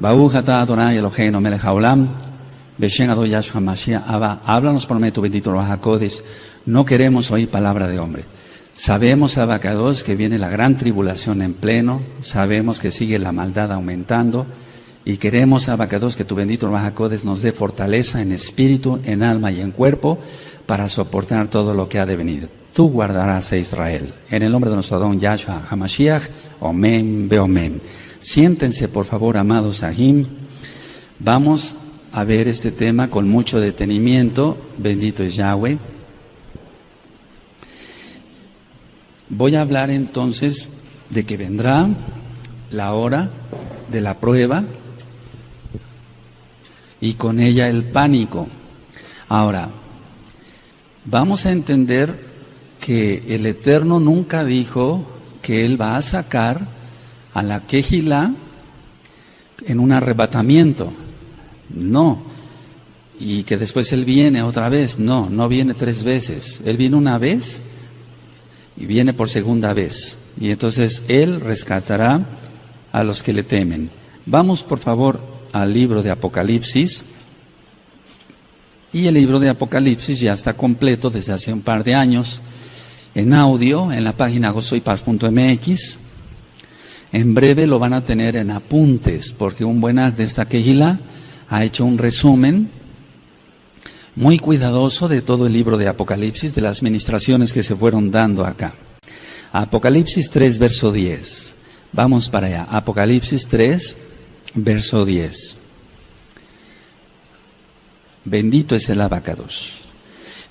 Baruch atah Adonai Eloheinu melech haolam, Beshem Adonai Yahshua Mashiach Abba. Háblanos por medio de tu bendito Ruach HaKodesh. No queremos oír palabra de hombre. Sabemos, Abacados, que viene la gran tribulación en pleno. Sabemos que sigue la maldad aumentando. Y queremos, Abacados, que tu bendito Ruach HaKodesh nos dé fortaleza en espíritu, en alma y en cuerpo para soportar todo lo que ha de venir. Tú guardarás a Israel. En el nombre de nuestro Adón Yahshua HaMashiach, Omen Beomen. Siéntense, por favor, amados Ahim. Vamos a ver este tema con mucho detenimiento. Bendito es Yahweh. Voy a hablar entonces de que vendrá la hora de la prueba y con ella el pánico. Ahora, vamos a entender que el Eterno nunca dijo que Él va a sacar a la Kehilá en un arrebatamiento. No. Y que después Él viene otra vez. No, no viene 3 veces. Él viene una vez y viene por segunda vez. Y entonces Él rescatará a los que le temen. Vamos, por favor, al libro de Apocalipsis. Y el libro de Apocalipsis ya está completo desde hace un par de años. En audio, en la página gozoypaz.mx. En breve lo van a tener en apuntes, porque un buen de esta Kehilá ha hecho un resumen muy cuidadoso de todo el libro de Apocalipsis, de las ministraciones que se fueron dando acá. Apocalipsis 3, verso 10. Vamos para allá. Apocalipsis 3, verso 10. Bendito es el Abacados.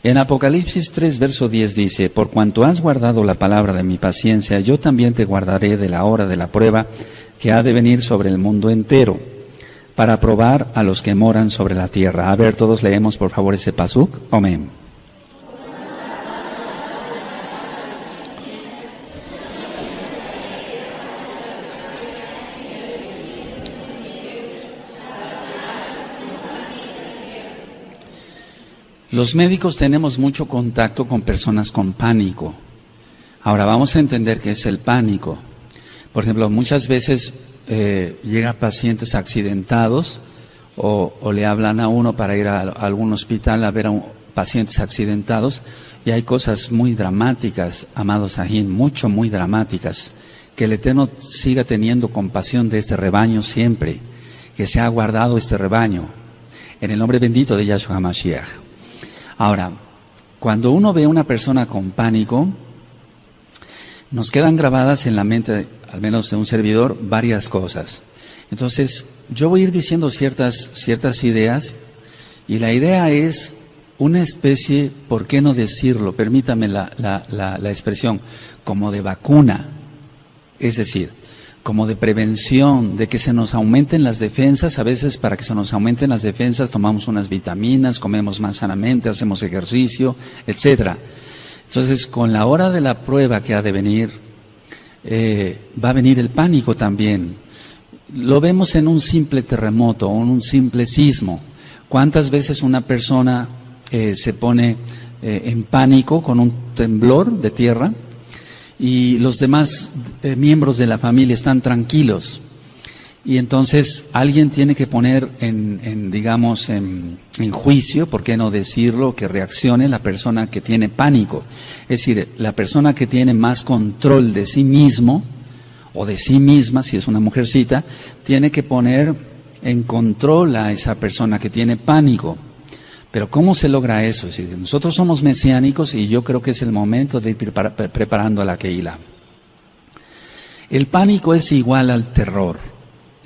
En Apocalipsis 3, verso 10 dice: por cuanto has guardado la palabra de mi paciencia, yo también te guardaré de la hora de la prueba que ha de venir sobre el mundo entero, para probar a los que moran sobre la tierra. A ver, todos leemos por favor ese pasuk. Amén. Los médicos tenemos mucho contacto con personas con pánico. Ahora vamos a entender qué es el pánico. Por ejemplo, muchas veces llegan pacientes accidentados o le hablan a uno para ir a algún hospital a ver a pacientes accidentados, y hay cosas muy dramáticas, amados Ajín, muy dramáticas. Que el Eterno siga teniendo compasión de este rebaño siempre, que se ha guardado este rebaño, en el nombre bendito de Yahshua HaMashiach. Ahora, cuando uno ve a una persona con pánico, nos quedan grabadas en la mente, al menos de un servidor, varias cosas. Entonces, yo voy a ir diciendo ciertas ideas, y la idea es una especie, ¿por qué no decirlo? Permítame la expresión, como de vacuna, es decir, como de prevención, de que se nos aumenten las defensas. A veces para que se nos aumenten las defensas tomamos unas vitaminas, comemos más sanamente, hacemos ejercicio, etcétera. Entonces, con la hora de la prueba que ha de venir, va a venir el pánico también. Lo vemos en un simple terremoto, en un simple sismo. ¿Cuántas veces una persona se pone en pánico con un temblor de tierra y los demás miembros de la familia están tranquilos? Y entonces alguien tiene que poner en juicio, ¿por qué no decirlo?, que reaccione la persona que tiene pánico. Es decir, la persona que tiene más control de sí mismo o de sí misma, si es una mujercita, tiene que poner en control a esa persona que tiene pánico. Pero ¿cómo se logra eso? Es decir, nosotros somos mesiánicos y yo creo que es el momento de ir preparando a la Kehilá. El pánico es igual al terror.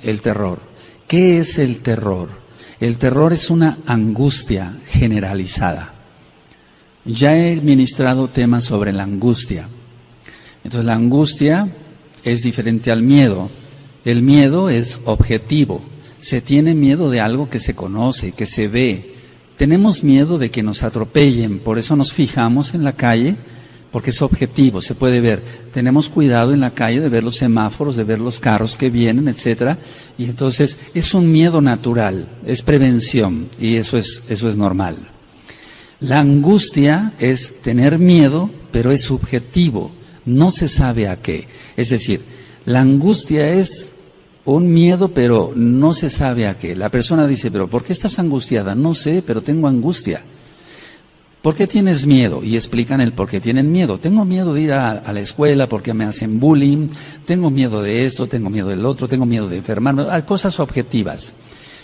El terror. ¿Qué es el terror? El terror es una angustia generalizada. Ya he ministrado temas sobre la angustia. Entonces, la angustia es diferente al miedo. El miedo es objetivo. Se tiene miedo de algo que se conoce, que se ve. Tenemos miedo de que nos atropellen, por eso nos fijamos en la calle, porque es objetivo, se puede ver. Tenemos cuidado en la calle de ver los semáforos, de ver los carros que vienen, etcétera. Y entonces es un miedo natural, es prevención, y eso es normal. La angustia es tener miedo, pero es subjetivo, no se sabe a qué. Es decir, la angustia es un miedo, pero no se sabe a qué. La persona dice, pero ¿por qué estás angustiada? No sé, pero tengo angustia. ¿Por qué tienes miedo? Y explican el por qué tienen miedo. Tengo miedo de ir a la escuela porque me hacen bullying, tengo miedo de esto, tengo miedo del otro, tengo miedo de enfermarme. Hay cosas objetivas.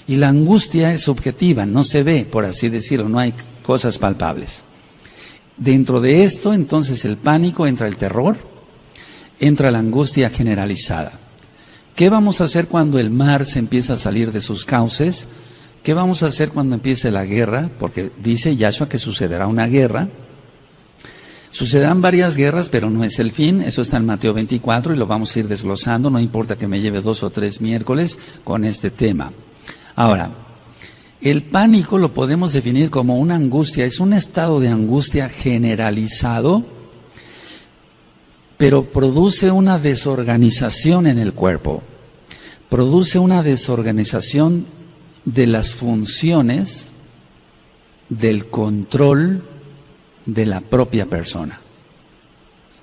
Y la angustia es subjetiva, no se ve, por así decirlo, no hay cosas palpables. Dentro de esto, entonces, el pánico, entra el terror, entra la angustia generalizada. ¿Qué vamos a hacer cuando el mar se empieza a salir de sus cauces? ¿Qué vamos a hacer cuando empiece la guerra? Porque dice Yahshua que sucederá una guerra. Sucederán varias guerras, pero no es el fin. Eso está en Mateo 24 y lo vamos a ir desglosando. No importa que me lleve 2 o 3 miércoles con este tema. Ahora, el pánico lo podemos definir como una angustia. Es un estado de angustia generalizado, pero produce una desorganización en el cuerpo. Produce una desorganización de las funciones del control de la propia persona.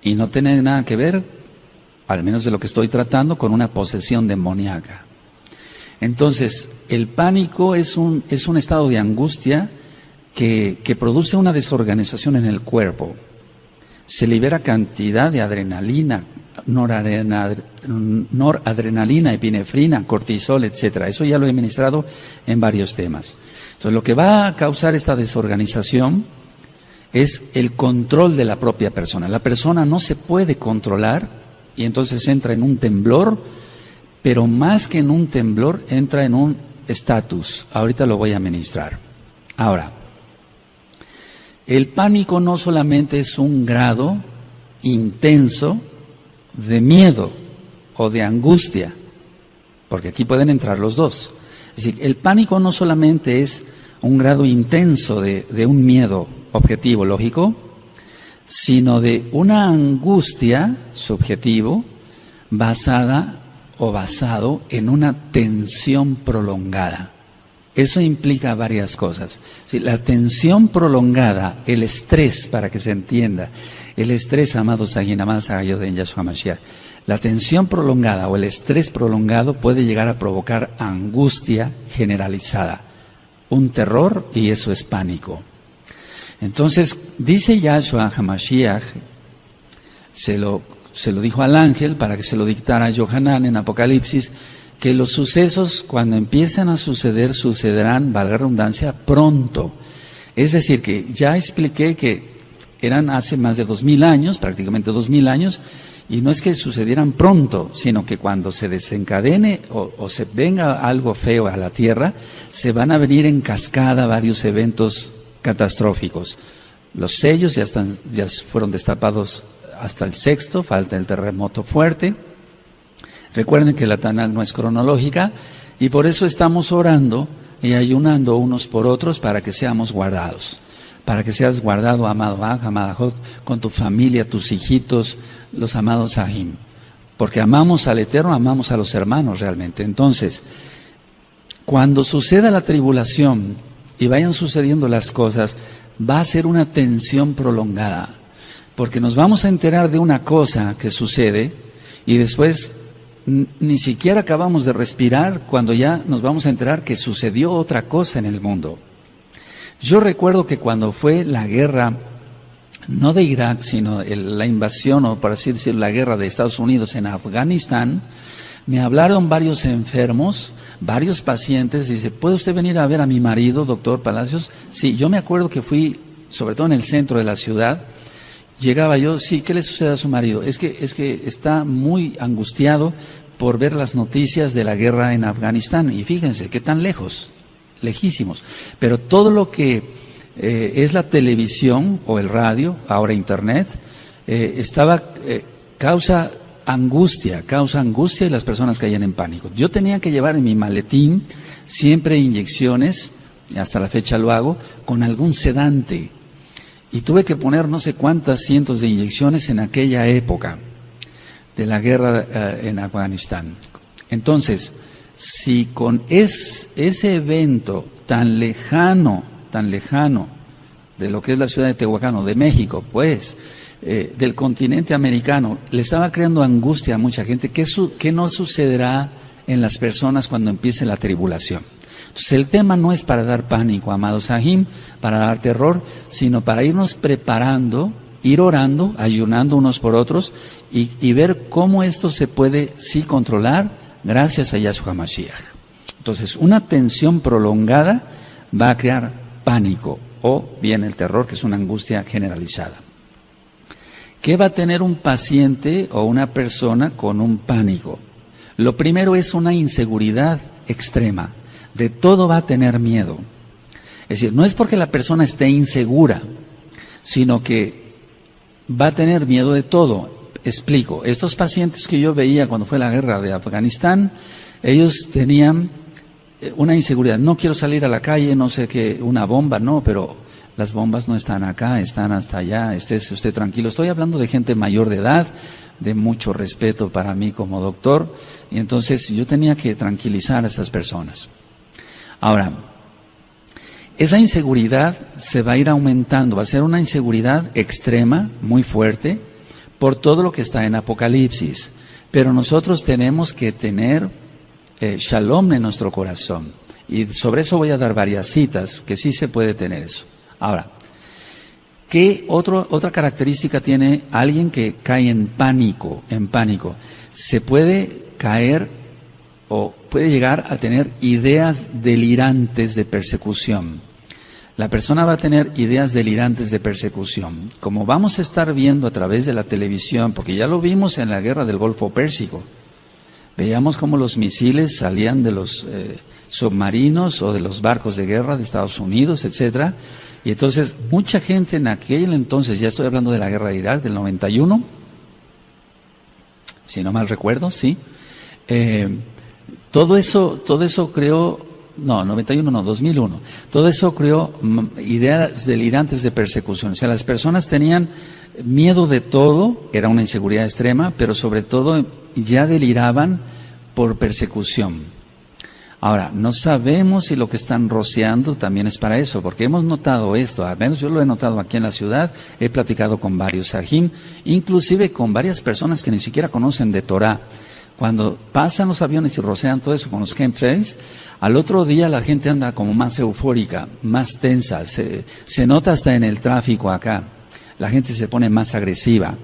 Y no tiene nada que ver, al menos de lo que estoy tratando, con una posesión demoníaca. Entonces, el pánico es un estado de angustia que produce una desorganización en el cuerpo. Se libera cantidad de adrenalina, noradrenalina, epinefrina, cortisol, etcétera. Eso ya lo he ministrado en varios temas. Entonces, lo que va a causar esta desorganización es el control de la propia persona. La persona no se puede controlar y entonces entra en un temblor, pero más que en un temblor, entra en un estatus. Ahorita lo voy a ministrar. Ahora, el pánico no solamente es un grado intenso de miedo o de angustia, porque aquí pueden entrar los dos. Es decir, el pánico no solamente es un grado intenso de un miedo objetivo, lógico, sino de una angustia subjetivo basada o basado en una tensión prolongada. Eso implica varias cosas. Sí, la tensión prolongada, el estrés, para que se entienda, el estrés, amados Sayin, amadas Agayot en Yahshua Mashiach, la tensión prolongada o el estrés prolongado puede llegar a provocar angustia generalizada, un terror, y eso es pánico. Entonces, dice Yahshua HaMashiach, se lo dijo al ángel para que se lo dictara a Yohanan en Apocalipsis, que los sucesos cuando empiezan a suceder, sucederán, valga la redundancia, pronto. Es decir, que ya expliqué que eran hace más de 2000 años, prácticamente 2000 años, y no es que sucedieran pronto, sino que cuando se desencadene o se venga algo feo a la tierra, se van a venir en cascada varios eventos catastróficos. Los sellos ya fueron destapados hasta el 6º, falta el terremoto fuerte. Recuerden que la Tanakh no es cronológica y por eso estamos orando y ayunando unos por otros para que seamos guardados. Para que seas guardado, amado Aj, amada Jot, con tu familia, tus hijitos, los amados Ahim. Porque amamos al Eterno, amamos a los hermanos realmente. Entonces, cuando suceda la tribulación y vayan sucediendo las cosas, va a ser una tensión prolongada. Porque nos vamos a enterar de una cosa que sucede y después ni siquiera acabamos de respirar cuando ya nos vamos a enterar que sucedió otra cosa en el mundo. Yo recuerdo que cuando fue la guerra, no de Irak, sino la invasión, o por así decirlo, la guerra de Estados Unidos en Afganistán, me hablaron varios enfermos, varios pacientes. Dice, ¿puede usted venir a ver a mi marido, doctor Palacios? Sí, yo me acuerdo que fui, sobre todo en el centro de la ciudad. Llegaba yo, sí, ¿qué le sucede a su marido? Es que está muy angustiado por ver las noticias de la guerra en Afganistán. Y fíjense, qué tan lejos, lejísimos. Pero todo lo que es la televisión o el radio, ahora internet, causa angustia y las personas caían en pánico. Yo tenía que llevar en mi maletín siempre inyecciones, hasta la fecha lo hago, con algún sedante. Y tuve que poner no sé cuántas cientos de inyecciones en aquella época de la guerra en Afganistán. Entonces, si con ese evento tan lejano de lo que es la ciudad de Tehuacán o de México, pues, del continente americano, le estaba creando angustia a mucha gente, ¿qué no sucederá en las personas cuando empiece la tribulación. Entonces el tema no es para dar pánico, amados Sahim, para dar terror, sino para irnos preparando, ir orando, ayunando unos por otros y ver cómo esto se puede sí controlar gracias a Yahshua Mashiach. Entonces una tensión prolongada va a crear pánico o bien el terror, que es una angustia generalizada. ¿Qué va a tener un paciente o una persona con un pánico? Lo primero es una inseguridad extrema. De todo va a tener miedo. Es decir, no es porque la persona esté insegura, sino que va a tener miedo de todo. Explico, estos pacientes que yo veía cuando fue la guerra de Afganistán, ellos tenían una inseguridad. No quiero salir a la calle, no sé qué, una bomba, no, pero las bombas no están acá, están hasta allá, estése usted tranquilo. Estoy hablando de gente mayor de edad, de mucho respeto para mí como doctor, y entonces yo tenía que tranquilizar a esas personas. Ahora, esa inseguridad se va a ir aumentando, va a ser una inseguridad extrema, muy fuerte, por todo lo que está en Apocalipsis. Pero nosotros tenemos que tener shalom en nuestro corazón. Y sobre eso voy a dar varias citas, que sí se puede tener eso. Ahora, ¿qué otra característica tiene alguien que cae en pánico? Se puede caer o puede llegar a tener ideas delirantes de persecución. La persona va a tener ideas delirantes de persecución. Como vamos a estar viendo a través de la televisión, porque ya lo vimos en la guerra del Golfo Pérsico, veíamos cómo los misiles salían de los submarinos o de los barcos de guerra de Estados Unidos, etcétera. Y entonces mucha gente en aquel entonces, ya estoy hablando de la guerra de Irak del 91, si no mal recuerdo, sí. Todo eso creó, 2001. Todo eso creó ideas delirantes de persecución. O sea, las personas tenían miedo de todo, era una inseguridad extrema, pero sobre todo ya deliraban por persecución. Ahora, no sabemos si lo que están rociando también es para eso, porque hemos notado esto, al menos yo lo he notado aquí en la ciudad, he platicado con varios sahim, inclusive con varias personas que ni siquiera conocen de Torah. Cuando pasan los aviones y rocean todo eso con los chemtrails, al otro día la gente anda como más eufórica, más tensa, se nota hasta en el tráfico acá, la gente se pone más agresiva.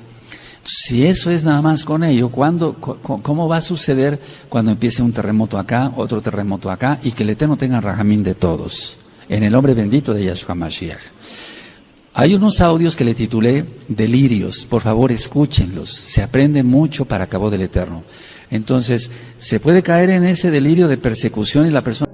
Si eso es nada más con ello, ¿cómo va a suceder cuando empiece un terremoto acá, otro terremoto acá, y que el Eterno tenga rajamín de todos? En el nombre bendito de Yahshua Mashiach. Hay unos audios que le titulé Delirios, por favor escúchenlos, se aprende mucho para cabo del Eterno. Entonces, se puede caer en ese delirio de persecución y la persona...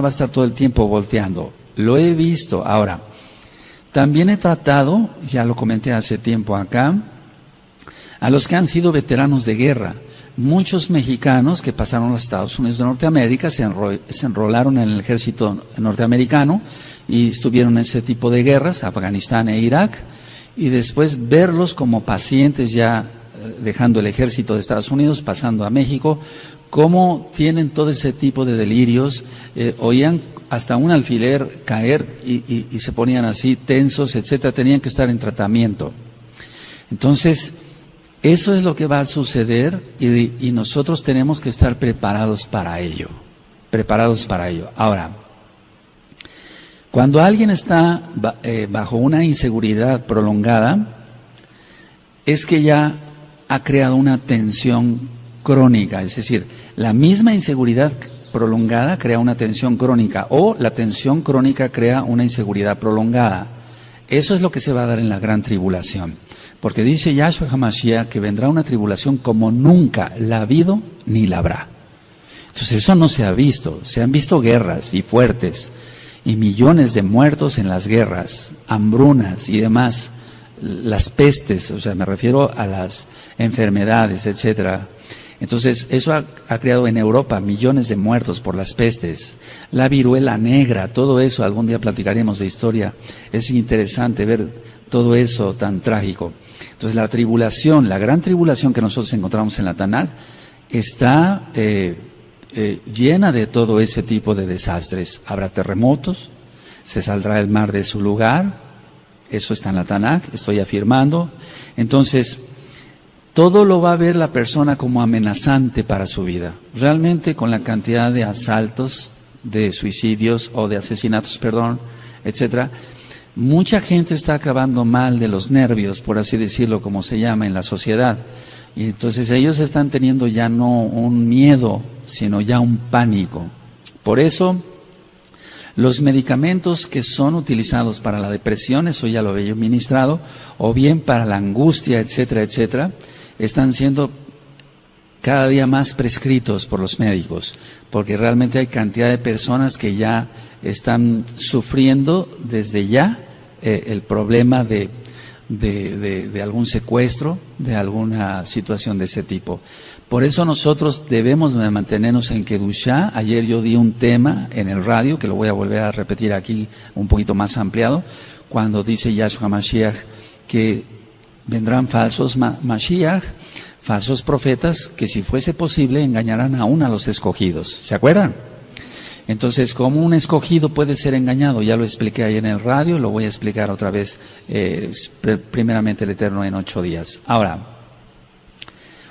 va a estar todo el tiempo volteando. Lo he visto. Ahora, también he tratado, ya lo comenté hace tiempo acá, a los que han sido veteranos de guerra. Muchos mexicanos que pasaron a los Estados Unidos de Norteamérica se enrolaron en el ejército norteamericano y estuvieron en ese tipo de guerras, Afganistán e Irak, y después verlos como pacientes ya dejando el ejército de Estados Unidos, pasando a México, cómo tienen todo ese tipo de delirios, oían hasta un alfiler caer y se ponían así tensos, etcétera, tenían que estar en tratamiento. Entonces, eso es lo que va a suceder y nosotros tenemos que estar preparados para ello, Ahora, cuando alguien está bajo una inseguridad prolongada, es que ya ha creado una tensión crónica, es decir, la misma inseguridad prolongada crea una tensión crónica o la tensión crónica crea una inseguridad prolongada. Eso es lo que se va a dar en la gran tribulación, porque dice Yahshua HaMashiach que vendrá una tribulación como nunca la ha habido ni la habrá. Entonces eso no se ha visto, se han visto guerras y fuertes y millones de muertos en las guerras, hambrunas y demás, las pestes, o sea, me refiero a las enfermedades, etcétera. Entonces, eso ha creado en Europa millones de muertos por las pestes, la viruela negra, todo eso, algún día platicaremos de historia, es interesante ver todo eso tan trágico. Entonces, la tribulación, la gran tribulación que nosotros encontramos en la Tanaj, está llena de todo ese tipo de desastres. Habrá terremotos, se saldrá el mar de su lugar, eso está en la Tanaj, estoy afirmando. Entonces, todo lo va a ver la persona como amenazante para su vida. Realmente con la cantidad de asaltos, de suicidios o de asesinatos, etcétera, mucha gente está acabando mal de los nervios, por así decirlo, como se llama en la sociedad. Y entonces ellos están teniendo ya no un miedo, sino ya un pánico. Por eso, los medicamentos que son utilizados para la depresión, eso ya lo había ministrado, o bien para la angustia, etcétera, etcétera, están siendo cada día más prescritos por los médicos, porque realmente hay cantidad de personas que ya están sufriendo desde ya el problema de algún secuestro, de alguna situación de ese tipo. Por eso nosotros debemos de mantenernos en Kedushá. Ayer yo di un tema en el radio, que lo voy a volver a repetir aquí un poquito más ampliado, cuando dice Yahshua Mashiach que vendrán falsos Mashiach, falsos profetas, que si fuese posible engañarán aún a los escogidos. ¿Se acuerdan? Entonces, ¿cómo un escogido puede ser engañado? Ya lo expliqué ahí en el radio, lo voy a explicar otra vez, primeramente el Eterno en 8 días. Ahora,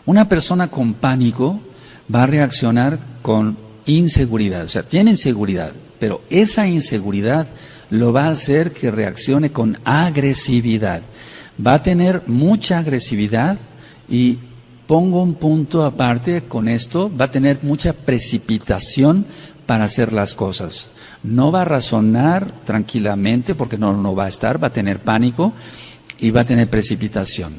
una persona con pánico va a reaccionar con inseguridad, o sea, tiene inseguridad, pero esa inseguridad lo va a hacer que reaccione con agresividad. Va a tener mucha agresividad y pongo un punto aparte con esto, va a tener mucha precipitación para hacer las cosas. No va a razonar tranquilamente porque no va a estar, va a tener pánico y va a tener precipitación.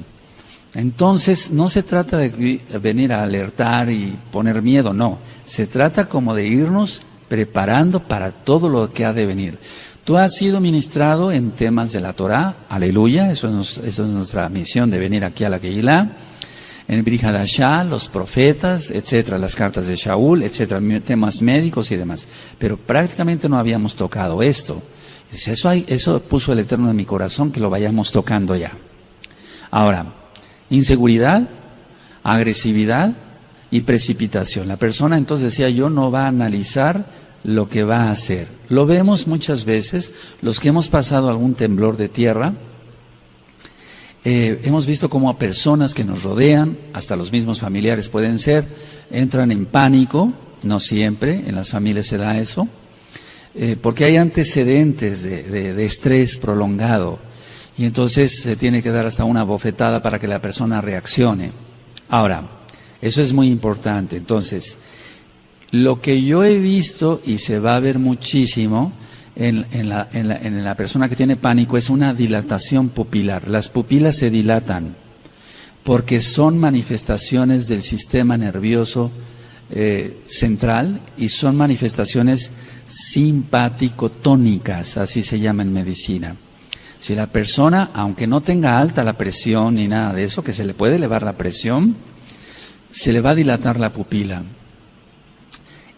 Entonces, no se trata de venir a alertar y poner miedo, no. Se trata como de irnos preparando para todo lo que ha de venir. Tú has sido ministrado en temas de la Torah, aleluya, eso es nuestra misión de venir aquí a la Keilah, en Brit Hadashah, los profetas, etcétera, las cartas de Shaul, etcétera, temas médicos y demás. Pero prácticamente no habíamos tocado esto. Eso puso el Eterno en mi corazón, que lo vayamos tocando ya. Ahora, inseguridad, agresividad y precipitación. La persona, entonces decía yo, no va a analizar lo que va a hacer. Lo vemos muchas veces, los que hemos pasado algún temblor de tierra, hemos visto cómo a personas que nos rodean, hasta los mismos familiares pueden ser, entran en pánico, no siempre, en las familias se da eso, porque hay antecedentes de estrés prolongado, y entonces se tiene que dar hasta una bofetada para que la persona reaccione. Ahora, eso es muy importante. Entonces, lo que yo he visto, y se va a ver muchísimo en la persona que tiene pánico, es una dilatación pupilar. Las pupilas se dilatan porque son manifestaciones del sistema nervioso central y son manifestaciones simpático-tónicas, así se llama en medicina. Si la persona, aunque no tenga alta la presión ni nada de eso, que se le puede elevar la presión, se le va a dilatar la pupila.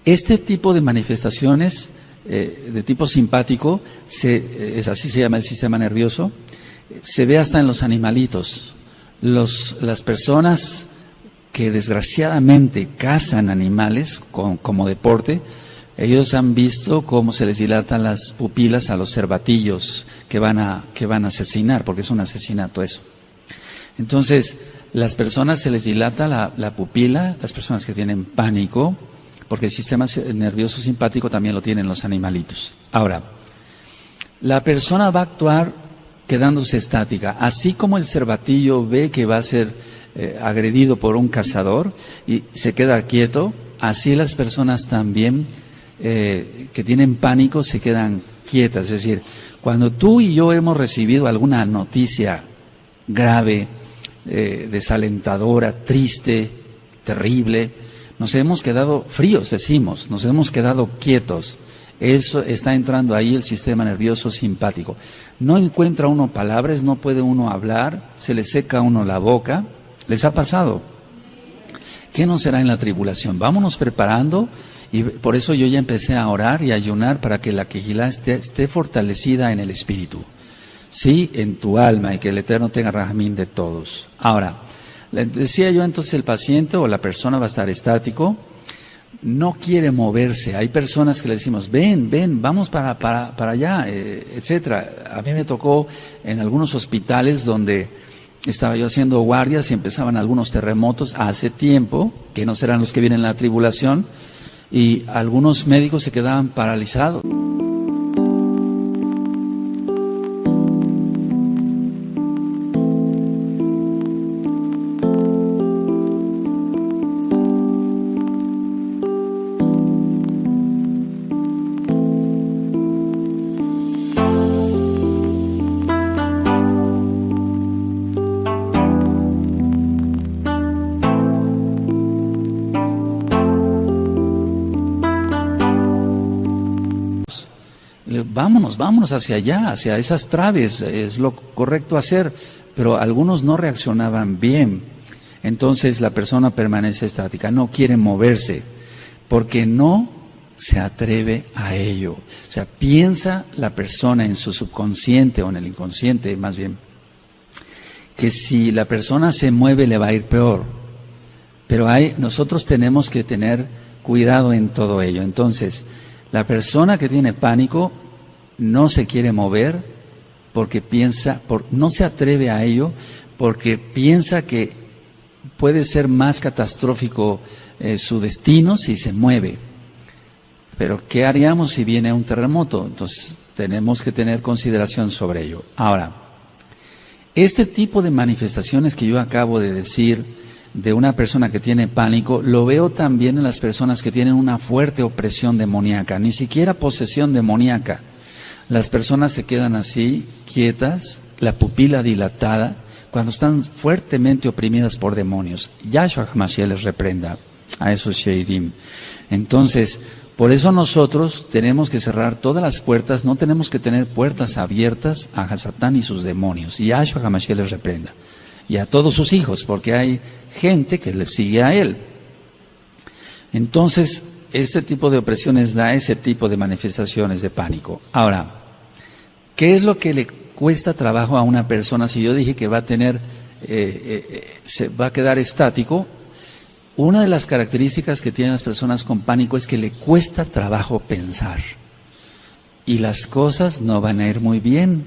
Este tipo de manifestaciones de tipo simpático, así se llama el sistema nervioso, se ve hasta en los animalitos. Las personas que desgraciadamente cazan animales como deporte, ellos han visto cómo se les dilatan las pupilas a los cervatillos que van a asesinar, porque es un asesinato eso. Entonces, las personas se les dilata la pupila, las personas que tienen pánico, porque el sistema nervioso simpático también lo tienen los animalitos. Ahora, la persona va a actuar quedándose estática, así como el cervatillo ve que va a ser agredido por un cazador y se queda quieto, así las personas también que tienen pánico se quedan quietas. Es decir, cuando tú y yo hemos recibido alguna noticia grave, desalentadora, triste, terrible, nos hemos quedado fríos, decimos, nos hemos quedado quietos. Eso está entrando ahí el sistema nervioso simpático. No encuentra uno palabras, no puede uno hablar, se le seca a uno la boca. ¿Les ha pasado? ¿Qué no será en la tribulación? Vámonos preparando, y por eso yo ya empecé a orar y a ayunar para que la Kehilá esté fortalecida en el espíritu, sí, en tu alma, y que el Eterno tenga rajamín de todos. Ahora, le decía yo, entonces el paciente o la persona va a estar estático, no quiere moverse. Hay personas que le decimos, ven, vamos para allá, etcétera. A mí me tocó en algunos hospitales donde estaba yo haciendo guardias y empezaban algunos terremotos hace tiempo, que no serán los que vienen en la tribulación, y algunos médicos se quedaban paralizados. Vámonos hacia allá, hacia esas traves, es lo correcto hacer, pero algunos no reaccionaban bien. Entonces la persona permanece estática, no quiere moverse, porque no se atreve a ello. O sea, piensa la persona en su subconsciente o en el inconsciente, más bien, que si la persona se mueve le va a ir peor. Pero nosotros tenemos que tener cuidado en todo ello. Entonces, la persona que tiene pánico no se quiere mover porque no se atreve a ello, porque piensa que puede ser más catastrófico su destino si se mueve. Pero ¿qué haríamos si viene un terremoto? Entonces tenemos que tener consideración sobre ello. Ahora, este tipo de manifestaciones que yo acabo de decir de una persona que tiene pánico, lo veo también en las personas que tienen una fuerte opresión demoníaca, ni siquiera posesión demoníaca. Las personas se quedan así, quietas, la pupila dilatada, cuando están fuertemente oprimidas por demonios. Yahshua HaMashiach les reprenda a esos Sheidim. Entonces, por eso nosotros tenemos que cerrar todas las puertas, no tenemos que tener puertas abiertas a Hasatán y sus demonios. Y Yahshua HaMashiach les reprenda. Y a todos sus hijos, porque hay gente que le sigue a él. Entonces, este tipo de opresiones da ese tipo de manifestaciones de pánico. Ahora, ¿qué es lo que le cuesta trabajo a una persona? Si yo dije que va a tener, se va a quedar estático, una de las características que tienen las personas con pánico es que le cuesta trabajo pensar. Y las cosas no van a ir muy bien.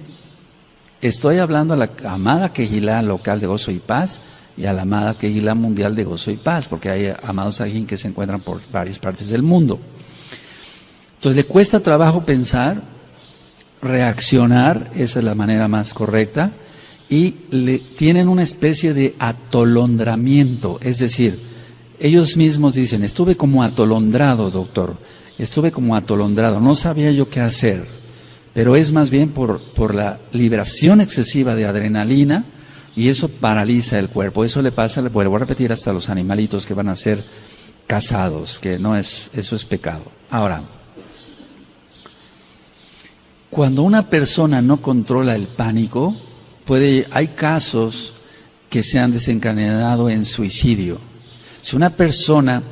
Estoy hablando a la amada Kehilá local de Gozo y Paz y a la amada Kehilá mundial de Gozo y Paz, porque hay amados Sajín que se encuentran por varias partes del mundo. Entonces le cuesta trabajo pensar, reaccionar, esa es la manera más correcta, y tienen una especie de atolondramiento, es decir, ellos mismos dicen, estuve como atolondrado, doctor, estuve como atolondrado, no sabía yo qué hacer, pero es más bien por la liberación excesiva de adrenalina, y eso paraliza el cuerpo. Eso le pasa, le vuelvo a repetir, hasta los animalitos que van a ser cazados, que no es, eso es pecado. Ahora, cuando una persona no controla el pánico, hay casos que se han desencadenado en suicidio. Si una persona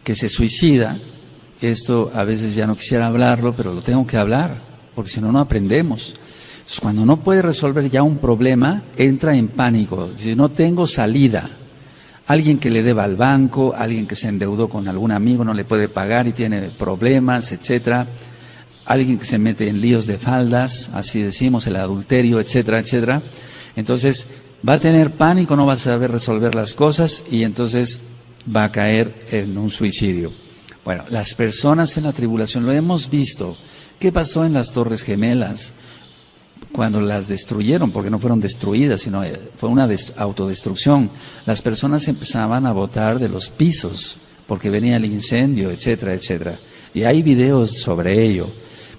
que se suicida, esto a veces ya no quisiera hablarlo, pero lo tengo que hablar, porque si no, no aprendemos. Entonces, cuando no puede resolver ya un problema, entra en pánico. Si no tengo salida, alguien que le deba al banco, alguien que se endeudó con algún amigo, no le puede pagar y tiene problemas, etcétera. Alguien que se mete en líos de faldas, así decimos, el adulterio, etcétera, etcétera. Entonces va a tener pánico, no va a saber resolver las cosas y entonces va a caer en un suicidio. Bueno, las personas en la tribulación, lo hemos visto. ¿Qué pasó en las Torres Gemelas? cuando las destruyeron, porque no fueron destruidas, sino fue una autodestrucción, las personas empezaban a botar de los pisos, porque venía el incendio, etcétera, etcétera. Y hay videos sobre ello.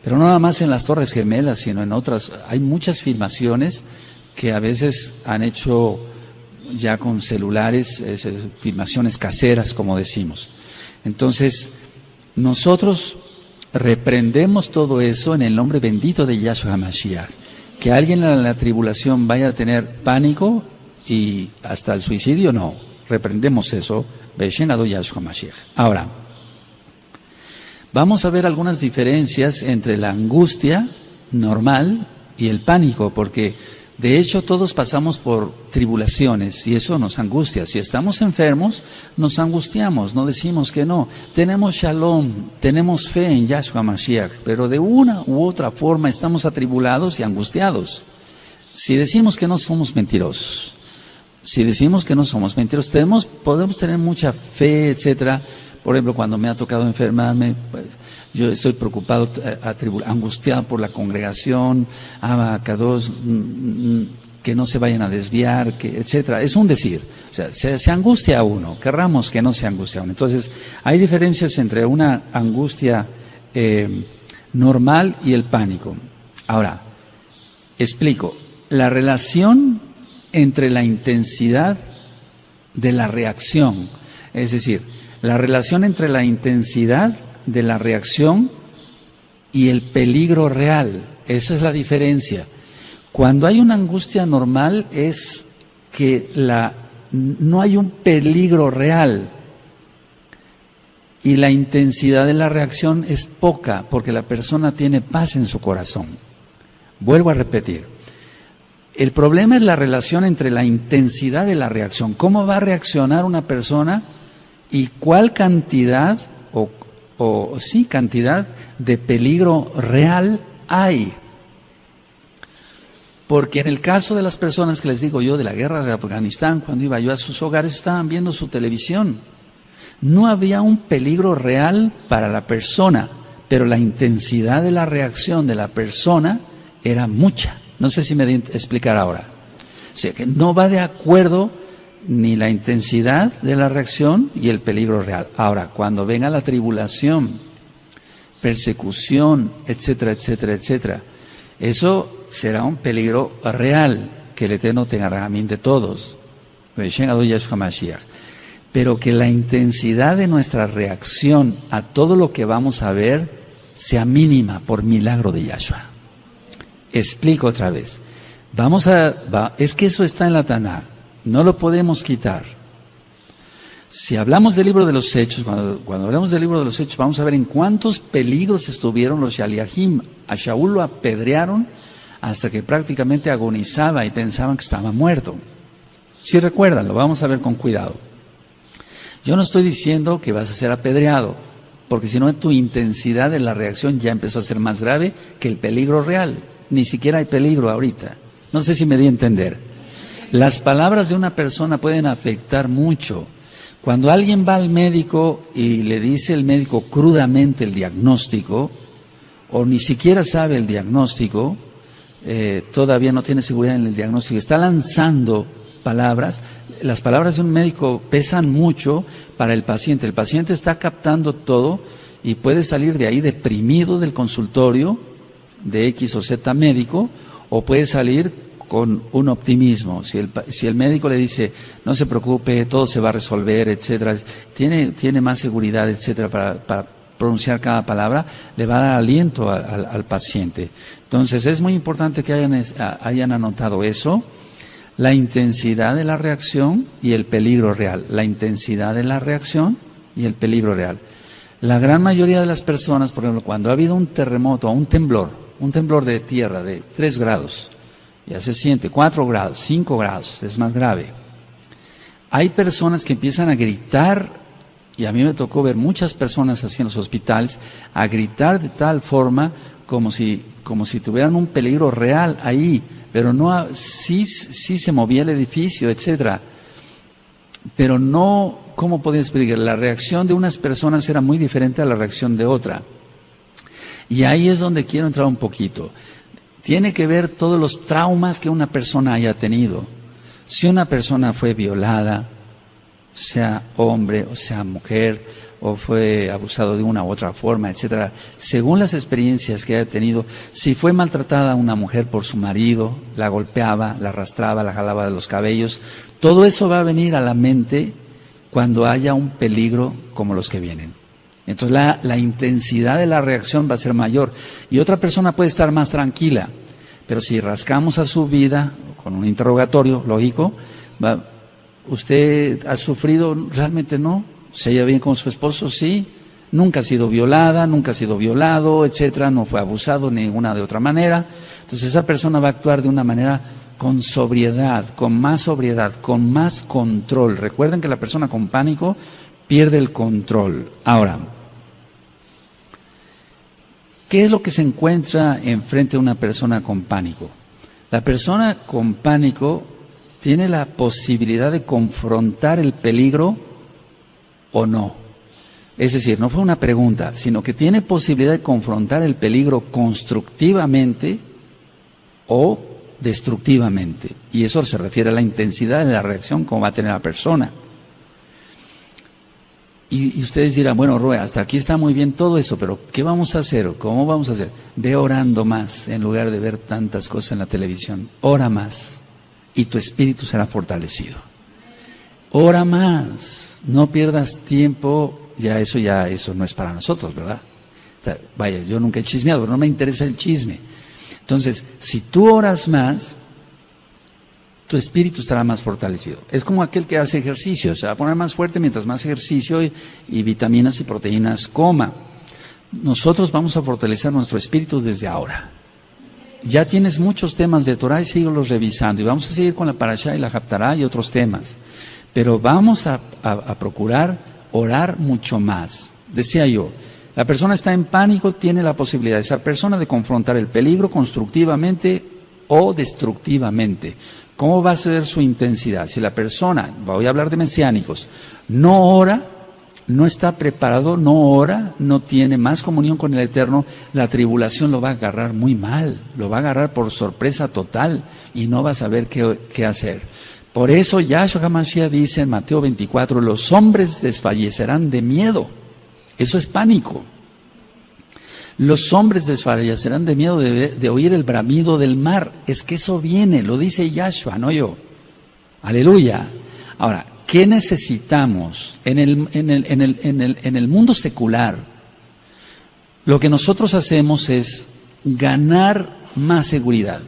Pero no nada más en las Torres Gemelas, sino en otras. Hay muchas filmaciones que a veces han hecho ya con celulares, filmaciones caseras, como decimos. Entonces, nosotros reprendemos todo eso en el nombre bendito de Yahshua HaMashiach. Que alguien en la tribulación vaya a tener pánico y hasta el suicidio, no. Reprendemos eso. Yahshua HaMashiach. Ahora, vamos a ver algunas diferencias entre la angustia normal y el pánico, porque de hecho todos pasamos por tribulaciones y eso nos angustia. Si estamos enfermos, nos angustiamos, no decimos que no. Tenemos shalom, tenemos fe en Yahshua Mashiach, pero de una u otra forma estamos atribulados y angustiados. Si decimos que no, somos mentirosos. Si decimos que no somos mentirosos, podemos tener mucha fe, etcétera. Por ejemplo, cuando me ha tocado enfermarme, yo estoy preocupado, angustiado por la congregación, Abacados, que no se vayan a desviar, etcétera. Es un decir, o sea, se angustia a uno, querramos que no se angustie a uno. Entonces, hay diferencias entre una angustia normal y el pánico. Ahora, explico, la relación entre la intensidad de la reacción, es decir, la relación entre la intensidad de la reacción y el peligro real, esa es la diferencia. Cuando hay una angustia normal es que no hay un peligro real y la intensidad de la reacción es poca porque la persona tiene paz en su corazón. Vuelvo a repetir, el problema es la relación entre la intensidad de la reacción, cómo va a reaccionar una persona y cuál cantidad cantidad de peligro real hay. Porque en el caso de las personas que les digo yo de la guerra de Afganistán, cuando iba yo a sus hogares, estaban viendo su televisión. No había un peligro real para la persona, pero la intensidad de la reacción de la persona era mucha. No sé si me di a explicar ahora. O sea, que no va de acuerdo ni la intensidad de la reacción y el peligro real. Ahora, cuando venga la tribulación, persecución, etcétera, etcétera, etcétera, eso será un peligro real, que el Eterno tenga rajamín de todos. Pero que la intensidad de nuestra reacción a todo lo que vamos a ver sea mínima por milagro de Yahshua. Explico otra vez. Es que eso está en la Taná. No lo podemos quitar. Si hablamos del libro de los Hechos, cuando hablamos del libro de los Hechos, vamos a ver en cuántos peligros estuvieron los Shaliahim. A Shaul lo apedrearon hasta que prácticamente agonizaba y pensaban que estaba muerto. Si recuerdan, lo vamos a ver con cuidado. Yo no estoy diciendo que vas a ser apedreado, porque si no tu intensidad de la reacción ya empezó a ser más grave que el peligro real. Ni siquiera hay peligro ahorita. No sé si me di a entender. Las palabras de una persona pueden afectar mucho. Cuando alguien va al médico y le dice el médico crudamente el diagnóstico, o ni siquiera sabe el diagnóstico, todavía no tiene seguridad en el diagnóstico, está lanzando palabras, las palabras de un médico pesan mucho para el paciente. El paciente está captando todo y puede salir de ahí deprimido del consultorio de X o Z médico, o puede salir con un optimismo. Si el médico le dice, no se preocupe, todo se va a resolver, etcétera, tiene más seguridad, etcétera, para pronunciar cada palabra, le va a dar aliento al paciente. Entonces es muy importante que hayan anotado eso, la intensidad de la reacción y el peligro real. La intensidad de la reacción y el peligro real. La gran mayoría de las personas, por ejemplo, cuando ha habido un terremoto o un temblor de tierra de 3 grados, ya se siente, 4 grados, 5 grados, es más grave. Hay personas que empiezan a gritar, y a mí me tocó ver muchas personas así en los hospitales, a gritar de tal forma como si tuvieran un peligro real ahí, pero no, sí se movía el edificio, etcétera. Pero no, ¿cómo podía explicar? La reacción de unas personas era muy diferente a la reacción de otra. Y ahí es donde quiero entrar un poquito. tiene que ver todos los traumas que una persona haya tenido. Si una persona fue violada, sea hombre o sea mujer, o fue abusado de una u otra forma, etcétera, según las experiencias que haya tenido, si fue maltratada una mujer por su marido, la golpeaba, la arrastraba, la jalaba de los cabellos, todo eso va a venir a la mente cuando haya un peligro como los que vienen. Entonces la intensidad de la reacción va a ser mayor y otra persona puede estar más tranquila, pero si rascamos a su vida con un interrogatorio lógico, ¿usted ha sufrido? Realmente no. ¿Se lleva bien con su esposo? Sí. Nunca ha sido violada, nunca ha sido violado, etcétera, no fue abusado de ninguna de otra manera. Entonces esa persona va a actuar de una manera con sobriedad, con más control. Recuerden que la persona con pánico pierde el control. Ahora, ¿qué es lo que se encuentra enfrente de una persona con pánico? La persona con pánico tiene la posibilidad de confrontar el peligro o no. Es decir, no fue una pregunta, sino que tiene posibilidad de confrontar el peligro constructivamente o destructivamente. Y eso se refiere a la intensidad de la reacción como va a tener la persona. Y ustedes dirán, bueno, Roe, hasta aquí está muy bien todo eso, pero ¿qué vamos a hacer? ¿Cómo vamos a hacer? Ve orando más en lugar de ver tantas cosas en la televisión. Ora más y tu espíritu será fortalecido. Ora más, no pierdas tiempo, ya eso no es para nosotros, ¿verdad? O sea, vaya, yo nunca he chismeado, pero no me interesa el chisme. Entonces, si tú oras más, tu espíritu estará más fortalecido. Es como aquel que hace ejercicio, se va a poner más fuerte mientras más ejercicio y vitaminas y proteínas coma. Nosotros vamos a fortalecer nuestro espíritu desde ahora. Ya tienes muchos temas de Torah y síguelos revisando, y vamos a seguir con la Parashá y la Haftará y otros temas. Pero vamos a procurar orar mucho más. Decía yo, la persona está en pánico, tiene la posibilidad esa persona de confrontar el peligro constructivamente o destructivamente. ¿Cómo va a ser su intensidad? Si la persona, voy a hablar de mesiánicos, no ora, no está preparado, no ora, no tiene más comunión con el Eterno, la tribulación lo va a agarrar muy mal, lo va a agarrar por sorpresa total y no va a saber qué hacer. Por eso Yahshua HaMashiach dice en Mateo 24, los hombres desfallecerán de miedo. Eso es pánico. Los hombres desfallecerán de miedo de oír el bramido del mar. Es que eso viene, lo dice Yahshua, no yo. Aleluya. Ahora, ¿qué necesitamos en el mundo secular? Lo que nosotros hacemos es ganar más seguridad.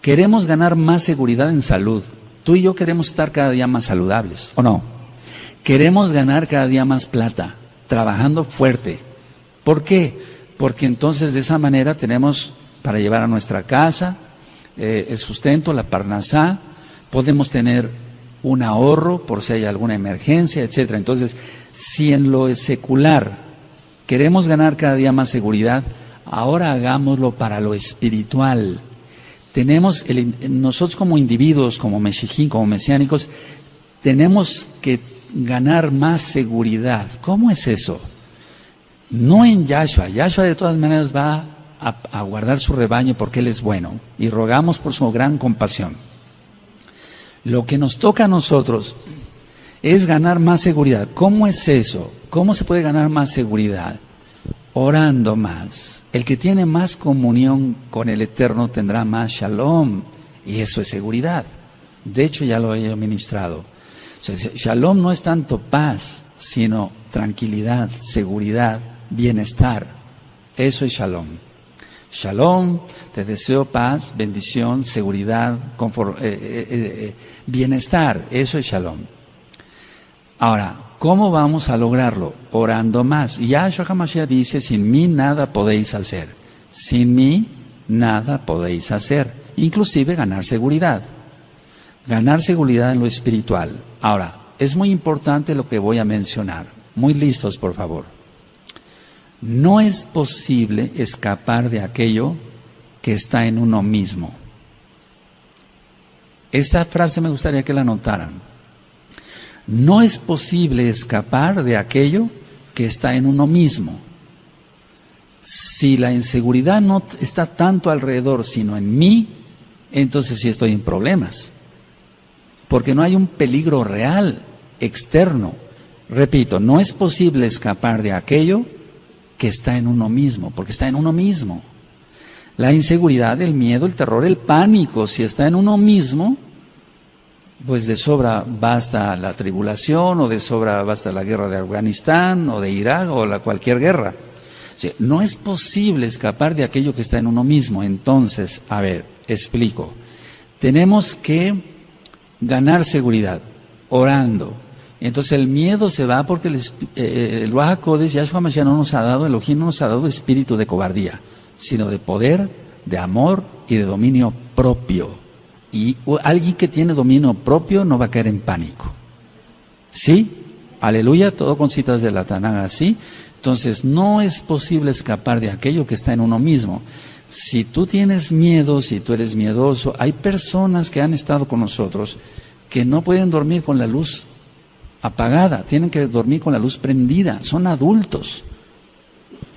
Queremos ganar más seguridad en salud. Tú y yo queremos estar cada día más saludables, ¿o no? Queremos ganar cada día más plata, trabajando fuerte. ¿Por qué? Porque entonces de esa manera tenemos para llevar a nuestra casa el sustento, la parnasá, podemos tener un ahorro por si hay alguna emergencia, etcétera. Entonces, si en lo secular queremos ganar cada día más seguridad, ahora hagámoslo para lo espiritual. Nosotros como individuos, como meshijín, como mesiánicos, tenemos que ganar más seguridad. ¿Cómo es eso? No en Yahshua. Yahshua de todas maneras va a guardar su rebaño porque Él es bueno y rogamos por su gran compasión. Lo que nos toca a nosotros es ganar más seguridad. ¿Cómo es eso? ¿Cómo se puede ganar más seguridad? Orando más. El que tiene más comunión con el Eterno tendrá más shalom, y eso es seguridad. De hecho, ya lo he ministrado. O sea, shalom no es tanto paz, sino tranquilidad, seguridad, bienestar. Eso es shalom. Shalom, te deseo paz, bendición, seguridad, bienestar. Eso es shalom. Ahora, ¿cómo vamos a lograrlo? Orando más. Yahshua HaMashiach dice, sin mí nada podéis hacer. Sin mí nada podéis hacer. Inclusive ganar seguridad. Ganar seguridad en lo espiritual. Ahora, es muy importante lo que voy a mencionar. Muy listos, por favor. No es posible escapar de aquello que está en uno mismo. Esta frase me gustaría que la notaran. No es posible escapar de aquello que está en uno mismo. Si la inseguridad no está tanto alrededor, sino en mí, entonces sí estoy en problemas. Porque no hay un peligro real, externo. Repito, no es posible escapar de aquello que está en uno mismo, porque está en uno mismo. La inseguridad, el miedo, el terror, el pánico, si está en uno mismo, pues de sobra basta la tribulación, o de sobra basta la guerra de Afganistán, o de Irak, o cualquier guerra. O sea, no es posible escapar de aquello que está en uno mismo. Entonces, a ver, explico. Tenemos que ganar seguridad, orando. Entonces el miedo se va porque el Ruach HaKodesh, Yahshua Mashiach, no nos ha dado, Elohim no nos ha dado espíritu de cobardía, sino de poder, de amor y de dominio propio. Y alguien que tiene dominio propio no va a caer en pánico. ¿Sí? Aleluya, todo con citas de la Tanakh, ¿sí? Entonces no es posible escapar de aquello que está en uno mismo. Si tú tienes miedo, si tú eres miedoso, hay personas que han estado con nosotros que no pueden dormir con la luz apagada, tienen que dormir con la luz prendida, son adultos.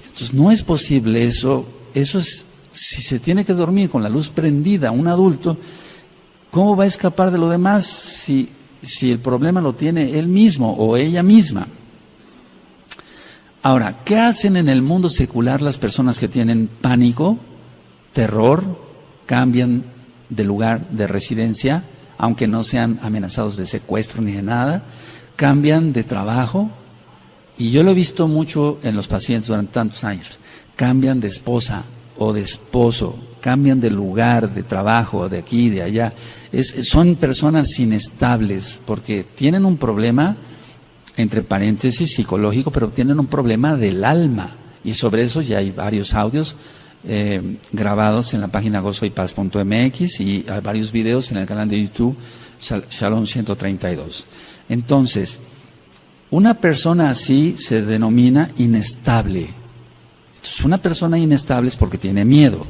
Entonces no es posible eso es, si se tiene que dormir con la luz prendida un adulto, ¿cómo va a escapar de lo demás si el problema lo tiene él mismo o ella misma? Ahora, ¿qué hacen en el mundo secular las personas que tienen pánico, terror, cambian de lugar de residencia, aunque no sean amenazados de secuestro ni de nada? Cambian de trabajo, y yo lo he visto mucho en los pacientes durante tantos años. Cambian de esposa o de esposo, cambian de lugar de trabajo, de aquí, de allá. Son personas inestables porque tienen un problema, entre paréntesis, psicológico, pero tienen un problema del alma. Y sobre eso ya hay varios audios grabados en la página gozoypaz.mx y hay varios videos en el canal de YouTube Shalom 132. Entonces, una persona así se denomina inestable. Entonces, una persona inestable es porque tiene miedo.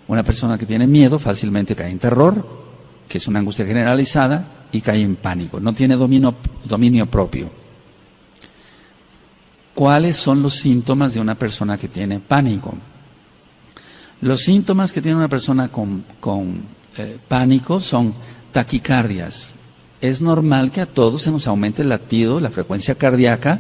Una persona que tiene miedo fácilmente cae en terror, que es una angustia generalizada, y cae en pánico. No tiene dominio propio. ¿Cuáles son los síntomas de una persona que tiene pánico? Los síntomas que tiene una persona con pánico son taquicardias. Es normal que a todos se nos aumente el latido, la frecuencia cardíaca,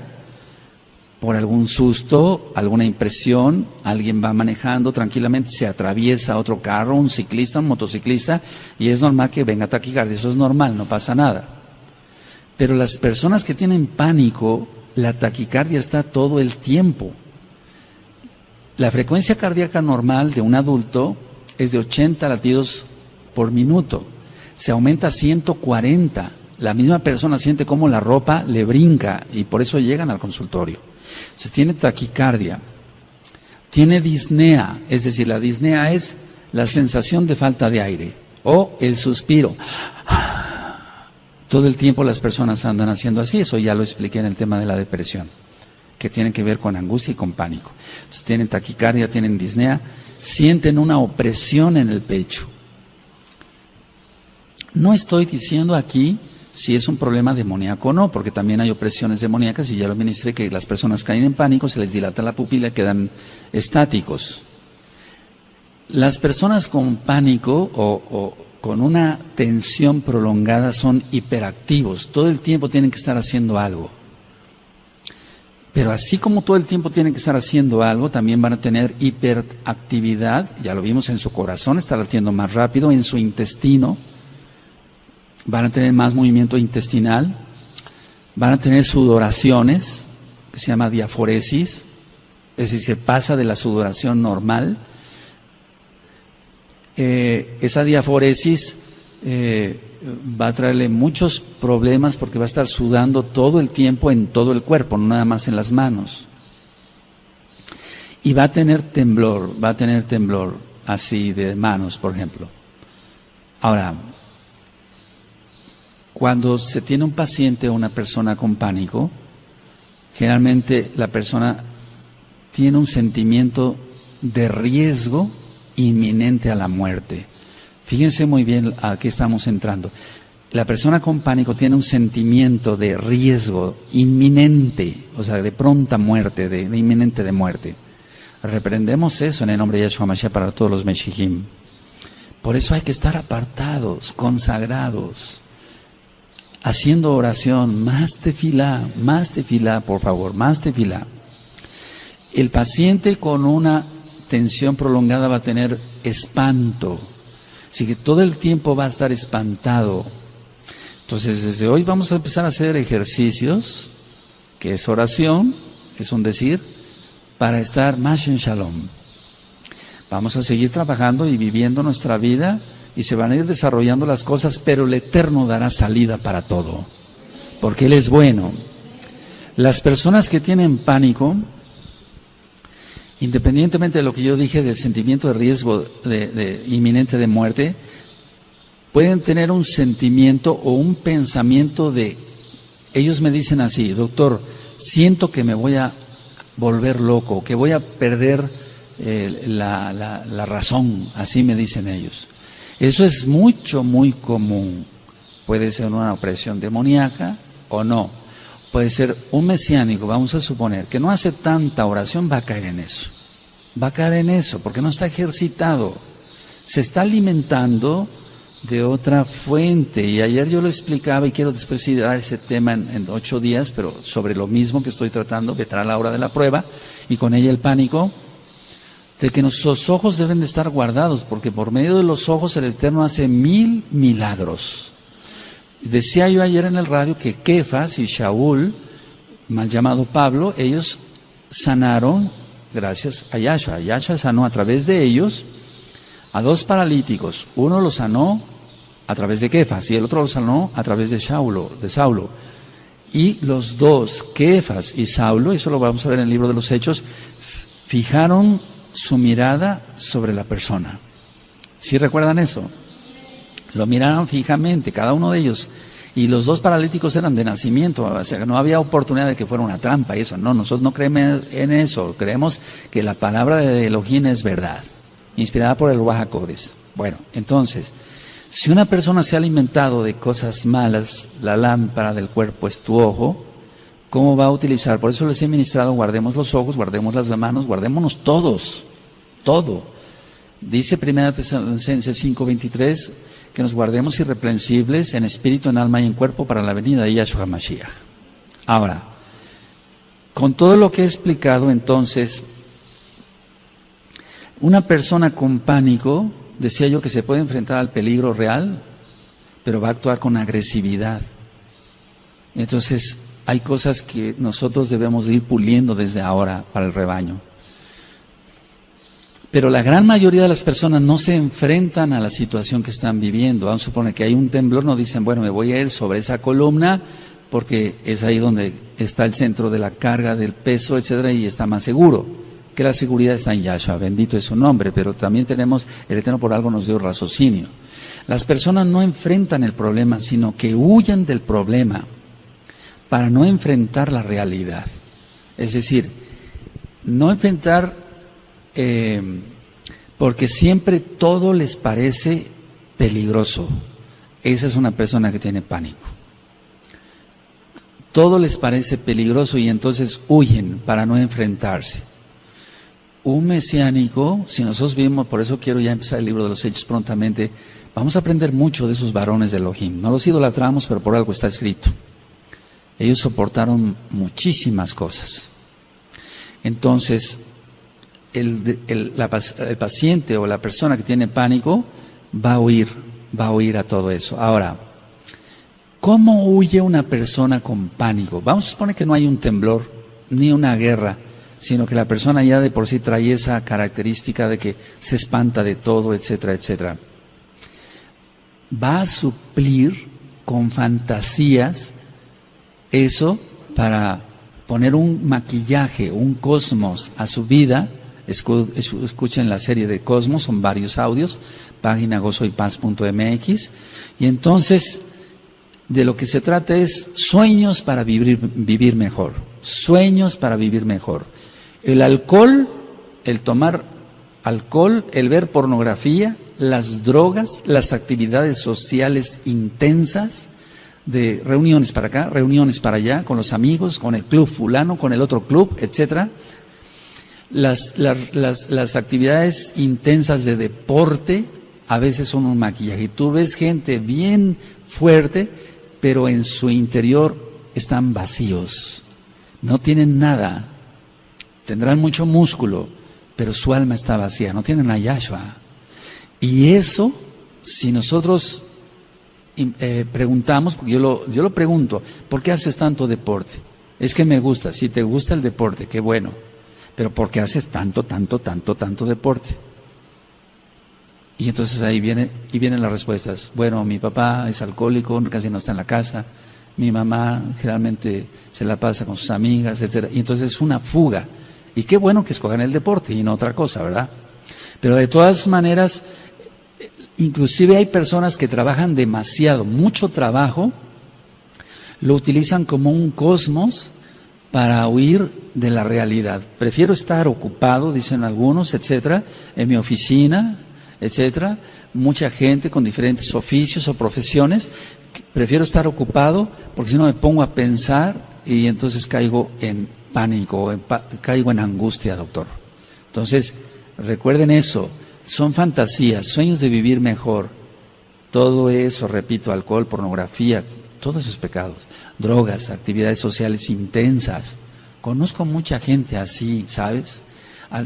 por algún susto, alguna impresión, alguien va manejando tranquilamente, se atraviesa otro carro, un ciclista, un motociclista, y es normal que venga taquicardia. Eso es normal, no pasa nada. Pero las personas que tienen pánico, la taquicardia está todo el tiempo. La frecuencia cardíaca normal de un adulto es de 80 latidos por minuto. Se aumenta a 140. La misma persona siente como la ropa le brinca y por eso llegan al consultorio. Entonces tiene taquicardia, tiene disnea, es decir, la disnea es la sensación de falta de aire o el suspiro. Todo el tiempo las personas andan haciendo así, eso ya lo expliqué en el tema de la depresión, que tiene que ver con angustia y con pánico. Entonces tienen taquicardia, tienen disnea, sienten una opresión en el pecho. No estoy diciendo aquí si es un problema demoníaco o no, porque también hay opresiones demoníacas y ya lo ministré, que las personas caen en pánico, se les dilata la pupila y quedan estáticos. Las personas con pánico o con una tensión prolongada son hiperactivos, todo el tiempo tienen que estar haciendo algo. Pero así como todo el tiempo tienen que estar haciendo algo, también van a tener hiperactividad, ya lo vimos en su corazón, está latiendo más rápido, en su intestino, van a tener más movimiento intestinal, van a tener sudoraciones, que se llama diaforesis, es decir, se pasa de la sudoración normal. Esa diaforesis va a traerle muchos problemas porque va a estar sudando todo el tiempo en todo el cuerpo, no nada más en las manos. Y va a tener temblor así de manos, por ejemplo. Ahora, cuando se tiene un paciente o una persona con pánico, generalmente la persona tiene un sentimiento de riesgo inminente a la muerte. Fíjense muy bien a qué estamos entrando. La persona con pánico tiene un sentimiento de riesgo inminente, o sea, de pronta muerte, de inminente de muerte. Reprendemos eso en el nombre de Yahshua Mashiach para todos los Meshijim. Por eso hay que estar apartados, consagrados, haciendo oración, más tefilá, por favor, más tefilá. El paciente con una tensión prolongada va a tener espanto, así que todo el tiempo va a estar espantado. Entonces, desde hoy vamos a empezar a hacer ejercicios, que es oración, es un decir, para estar más en shalom. Vamos a seguir trabajando y viviendo nuestra vida y se van a ir desarrollando las cosas, pero el Eterno dará salida para todo, porque Él es bueno. Las personas que tienen pánico, independientemente de lo que yo dije del sentimiento de riesgo de inminente de muerte, pueden tener un sentimiento o un pensamiento de, ellos me dicen así: doctor, siento que me voy a volver loco, que voy a perder la razón, así me dicen ellos. Eso es muy común. Puede ser una opresión demoníaca o no. Puede ser un mesiánico, vamos a suponer, que no hace tanta oración, va a caer en eso. Va a caer en eso, porque no está ejercitado. Se está alimentando de otra fuente. Y ayer yo lo explicaba, y quiero después ir a ese tema en 8 días, pero sobre lo mismo que estoy tratando, vendrá la hora de la prueba, y con ella el pánico, de que nuestros ojos deben de estar guardados, porque por medio de los ojos el Eterno hace 1000 milagros. Decía yo ayer en el radio que Kefas y Shaul, mal llamado Pablo, ellos sanaron gracias a Yahshua. Yahshua sanó a través de ellos a 2 paralíticos. Uno lo sanó a través de Kefas y el otro lo sanó a través de Saulo. Y los dos, Kefas y Saulo, eso lo vamos a ver en el libro de los Hechos, fijaron su mirada sobre la persona. ¿Sí recuerdan eso? Lo miraron fijamente, cada uno de ellos. Y los 2 paralíticos eran de nacimiento, o sea, no había oportunidad de que fuera una trampa y eso. No, nosotros no creemos en eso. Creemos que la palabra de Elohim es verdad, inspirada por el Ruach HaKodesh. Bueno, entonces, si una persona se ha alimentado de cosas malas, la lámpara del cuerpo es tu ojo, ¿cómo va a utilizar? Por eso les he ministrado: guardemos los ojos, guardemos las manos, guardémonos todos, todo. Dice 1 Tesalonicenses 5:23 que nos guardemos irreprensibles en espíritu, en alma y en cuerpo para la venida de Yahshua Mashiach. Ahora, con todo lo que he explicado, entonces, una persona con pánico, decía yo que se puede enfrentar al peligro real, pero va a actuar con agresividad. Entonces, hay cosas que nosotros debemos de ir puliendo desde ahora para el rebaño. Pero la gran mayoría de las personas no se enfrentan a la situación que están viviendo. Vamos a suponer que hay un temblor, no dicen, bueno, me voy a ir sobre esa columna porque es ahí donde está el centro de la carga, del peso, etcétera, y está más seguro. Que la seguridad está en Yahshua, bendito es su nombre, pero también tenemos, el Eterno por algo nos dio raciocinio. Las personas no enfrentan el problema, sino que huyen del problema para no enfrentar la realidad. Es decir, no enfrentar porque siempre todo les parece peligroso. Esa es una persona que tiene pánico. Todo les parece peligroso y entonces huyen para no enfrentarse. Un mesiánico, si nosotros vimos, por eso quiero ya empezar el libro de los Hechos prontamente, vamos a aprender mucho de esos varones de Elohim. No los idolatramos, pero por algo está escrito. Ellos soportaron muchísimas cosas. Entonces, el paciente o la persona que tiene pánico va a huir a todo eso. Ahora, ¿cómo huye una persona con pánico? Vamos a suponer que no hay un temblor ni una guerra, sino que la persona ya de por sí trae esa característica de que se espanta de todo, etcétera, etcétera. Va a suplir con fantasías eso para poner un maquillaje, un cosmos a su vida. Escuchen la serie de Cosmos, son varios audios, página gozoypaz.mx, y entonces de lo que se trata es sueños para vivir mejor, sueños para vivir mejor. El alcohol, el tomar alcohol, el ver pornografía, las drogas, las actividades sociales intensas, de reuniones para acá, reuniones para allá, con los amigos, con el club fulano, con el otro club, etcétera. Las actividades intensas de deporte a veces son un maquillaje. Y tú ves gente bien fuerte, pero en su interior están vacíos. No tienen nada. Tendrán mucho músculo, pero su alma está vacía. No tienen a Yahshua. Y eso, si nosotros preguntamos, porque yo lo pregunto, ¿por qué haces tanto deporte? Es que me gusta. Si te gusta el deporte, qué bueno. Pero ¿por qué haces tanto deporte? Y entonces ahí vienen las respuestas. Bueno, mi papá es alcohólico, casi no está en la casa. Mi mamá generalmente se la pasa con sus amigas, etcétera. Y entonces es una fuga. Y qué bueno que escojan el deporte y no otra cosa, ¿verdad? Pero de todas maneras, inclusive hay personas que trabajan demasiado, mucho trabajo, lo utilizan como un cosmos para huir de la realidad. Prefiero estar ocupado, dicen algunos, etcétera, en mi oficina, etcétera. Mucha gente con diferentes oficios o profesiones. Prefiero estar ocupado porque si no me pongo a pensar y entonces caigo en pánico, caigo en angustia, doctor. Entonces, recuerden eso, son fantasías, sueños de vivir mejor. Todo eso, repito, alcohol, pornografía, todos esos pecados, drogas, actividades sociales intensas. Conozco mucha gente así, ¿sabes?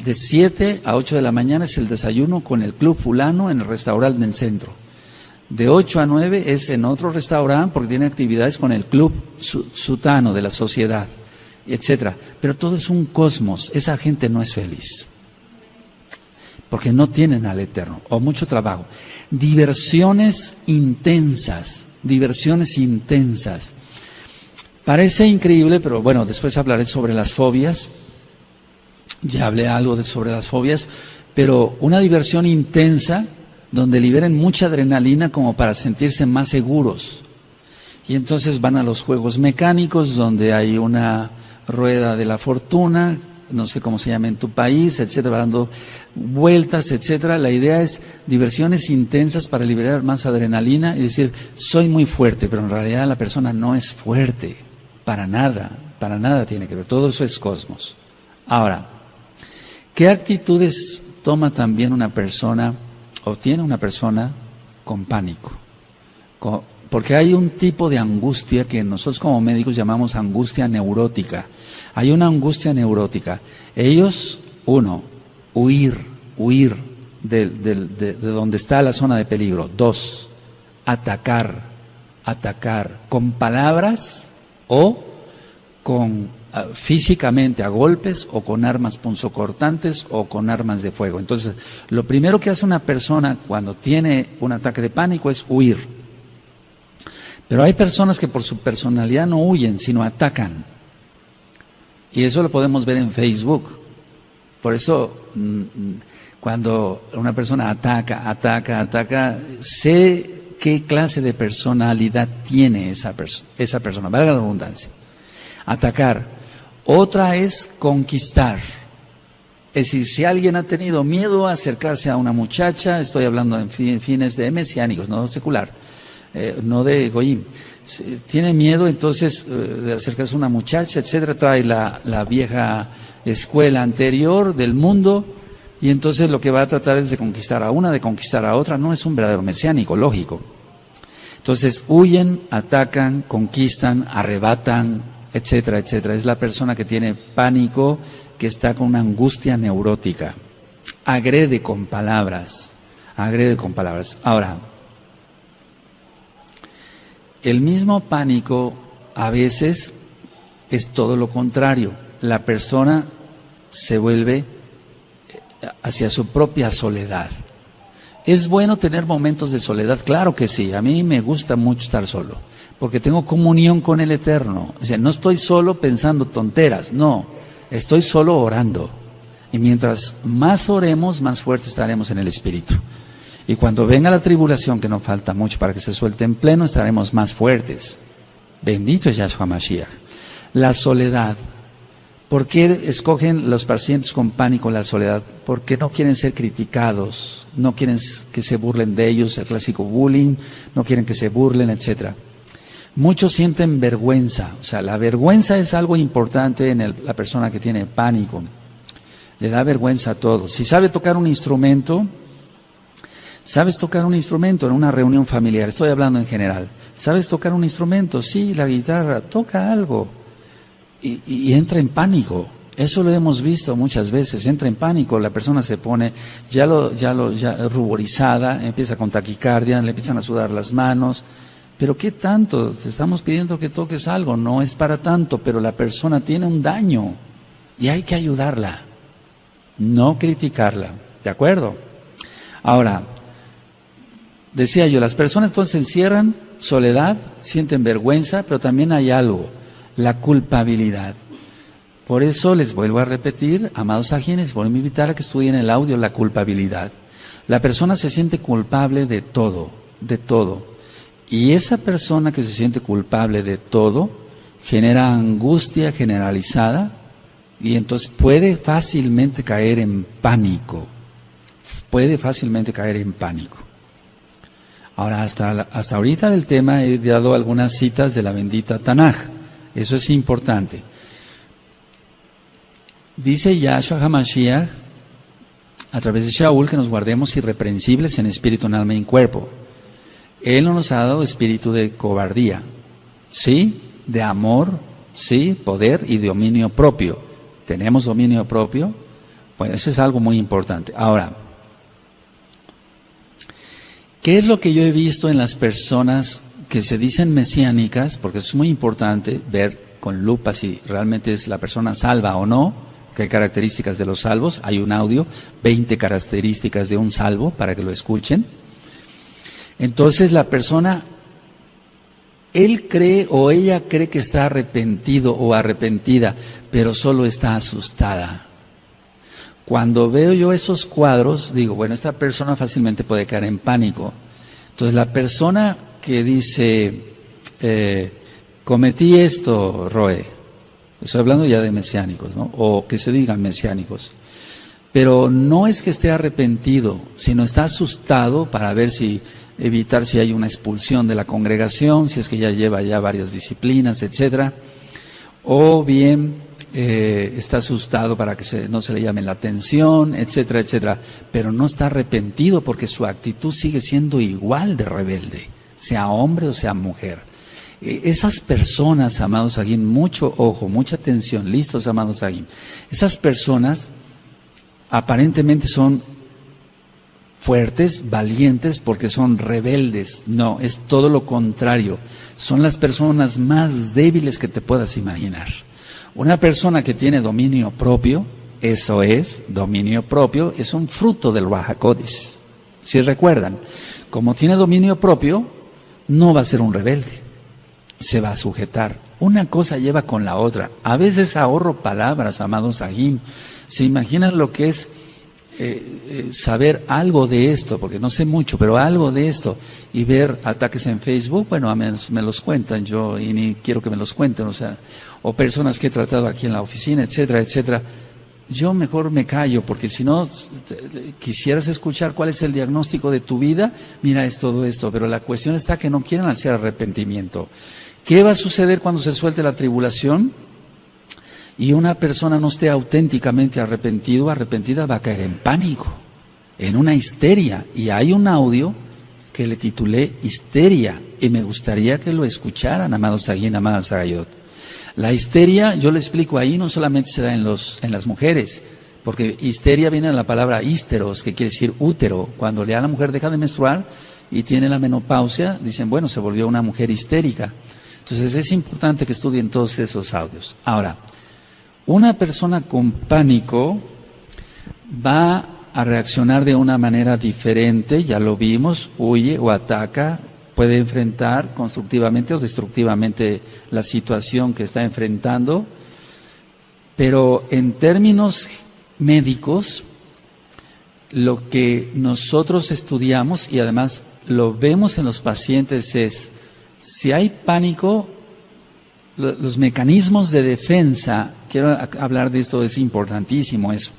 De 7 a 8 de la mañana es el desayuno con el club fulano en el restaurante del centro. De 8 a 9 es en otro restaurante porque tiene actividades con el club sutano de la sociedad, etcétera. Pero todo es un cosmos, esa gente no es feliz. Porque no tienen al Eterno, o mucho trabajo. Diversiones intensas. Parece increíble, pero bueno, después hablaré sobre las fobias. Ya hablé algo sobre las fobias, pero una diversión intensa donde liberen mucha adrenalina como para sentirse más seguros. Y entonces van a los juegos mecánicos donde hay una rueda de la fortuna, no sé cómo se llama en tu país, etcétera, dando vueltas, etcétera. La idea es diversiones intensas para liberar más adrenalina y decir, soy muy fuerte, pero en realidad la persona no es fuerte, para nada tiene que ver, todo eso es cosmos. Ahora, ¿qué actitudes toma también una persona o tiene una persona con pánico? Porque hay un tipo de angustia que nosotros como médicos llamamos angustia neurótica. Hay una angustia neurótica. Ellos, uno, huir de donde está la zona de peligro. Dos, atacar con palabras o con físicamente a golpes o con armas punzocortantes o con armas de fuego. Entonces, lo primero que hace una persona cuando tiene un ataque de pánico es huir. Pero hay personas que por su personalidad no huyen, sino atacan. Y eso lo podemos ver en Facebook. Por eso, cuando una persona ataca, sé qué clase de personalidad tiene esa persona, valga la redundancia. Atacar. Otra es conquistar. Es decir, si alguien ha tenido miedo a acercarse a una muchacha, estoy hablando en fines de mesiánicos, no secular, no de Goyim. Tiene miedo entonces de acercarse a una muchacha, etcétera, trae la vieja escuela anterior del mundo y entonces lo que va a tratar es de conquistar a una, de conquistar a otra. No es un verdadero mesiánico, lógico. Entonces huyen, atacan, conquistan, arrebatan, etcétera, etcétera. Es la persona que tiene pánico, que está con una angustia neurótica. Agrede con palabras. Ahora, el mismo pánico a veces es todo lo contrario. La persona se vuelve hacia su propia soledad. ¿Es bueno tener momentos de soledad? Claro que sí. A mí me gusta mucho estar solo, porque tengo comunión con el Eterno. O sea, no estoy solo pensando tonteras, no. Estoy solo orando. Y mientras más oremos, más fuertes estaremos en el Espíritu. Y cuando venga la tribulación, que no falta mucho para que se suelte en pleno, estaremos más fuertes. Bendito es Yahshua Mashiach. La soledad. ¿Por qué escogen los pacientes con pánico la soledad? Porque no quieren ser criticados, no quieren que se burlen de ellos, el clásico bullying, no quieren que se burlen, etcétera. Muchos sienten vergüenza. O sea, la vergüenza es algo importante en la persona que tiene pánico. le da vergüenza todo. Si sabe tocar un instrumento, ¿sabes tocar un instrumento en una reunión familiar? Estoy hablando en general. ¿Sabes tocar un instrumento? Sí, la guitarra, toca algo. Y entra en pánico. Eso lo hemos visto muchas veces, entra en pánico, la persona se pone ya ruborizada, empieza con taquicardia, le empiezan a sudar las manos. Pero ¿qué tanto? Te estamos pidiendo que toques algo, no es para tanto, pero la persona tiene un daño y hay que ayudarla, no criticarla, ¿de acuerdo? Ahora, decía yo, las personas entonces se encierran, soledad, sienten vergüenza, pero también hay algo, la culpabilidad. Por eso les vuelvo a repetir, amados ajines, vuelvo a invitar a que estudien el audio, la culpabilidad. La persona se siente culpable de todo, de todo. Y esa persona que se siente culpable de todo genera angustia generalizada y entonces puede fácilmente caer en pánico. Puede fácilmente caer en pánico. Ahora, hasta ahorita del tema he dado algunas citas de la bendita Tanaj. Eso es importante. Dice Yahshua HaMashiach a través de Shaul que nos guardemos irreprensibles en espíritu, en alma y en cuerpo. Él no nos ha dado espíritu de cobardía, sí, de amor, sí, poder y dominio propio. ¿Tenemos dominio propio? Pues eso es algo muy importante. Ahora, ¿qué es lo que yo he visto en las personas que se dicen mesiánicas? Porque es muy importante ver con lupa si realmente es la persona salva o no. Que hay características de los salvos, hay un audio, 20 características de un salvo para que lo escuchen. Entonces la persona, él cree o ella cree que está arrepentido o arrepentida, pero solo está asustada. Cuando veo yo esos cuadros, digo, bueno, esta persona fácilmente puede caer en pánico. Entonces la persona que dice, cometí esto, Roe, estoy hablando ya de mesiánicos, ¿no? O que se digan mesiánicos. Pero no es que esté arrepentido, sino está asustado para ver evitar si hay una expulsión de la congregación, si es que ya lleva ya varias disciplinas, etcétera. O bien está asustado para que no se le llame la atención, etcétera, etcétera. Pero no está arrepentido porque su actitud sigue siendo igual de rebelde, sea hombre o sea mujer. Esas personas, amados Agim, mucho ojo, mucha atención, listos, amados Agim. Esas personas aparentemente son fuertes, valientes, porque son rebeldes. No, es todo lo contrario. Son las personas más débiles que te puedas imaginar. Una persona que tiene dominio propio, eso es, dominio propio, es un fruto del Ruach HaKodesh. Si recuerdan, como tiene dominio propio, no va a ser un rebelde. Se va a sujetar. Una cosa lleva con la otra. A veces ahorro palabras, amados Agim. ¿Se imaginan lo que es saber algo de esto? Porque no sé mucho, pero algo de esto. Y ver ataques en Facebook, bueno, a menos me los cuentan yo y ni quiero que me los cuenten, o personas que he tratado aquí en la oficina, etcétera, etcétera. Yo mejor me callo, porque si no quisieras escuchar cuál es el diagnóstico de tu vida, mira, es todo esto, pero la cuestión está que no quieren hacer arrepentimiento. ¿Qué va a suceder cuando se suelte la tribulación? Y una persona no esté auténticamente arrepentida, va a caer en pánico, en una histeria. Y hay un audio que le titulé Histeria, y me gustaría que lo escucharan, amados Agin, amadas Agayot. La histeria, yo le explico ahí, no solamente se da en las mujeres, porque histeria viene de la palabra hísteros, que quiere decir útero. Cuando ya la mujer deja de menstruar y tiene la menopausia, dicen, bueno, se volvió una mujer histérica. Entonces es importante que estudien todos esos audios. Ahora, una persona con pánico va a reaccionar de una manera diferente, ya lo vimos, huye o ataca, puede enfrentar constructivamente o destructivamente la situación que está enfrentando, pero en términos médicos, lo que nosotros estudiamos y además lo vemos en los pacientes es, si hay pánico, los mecanismos de defensa, quiero hablar de esto, es importantísimo eso.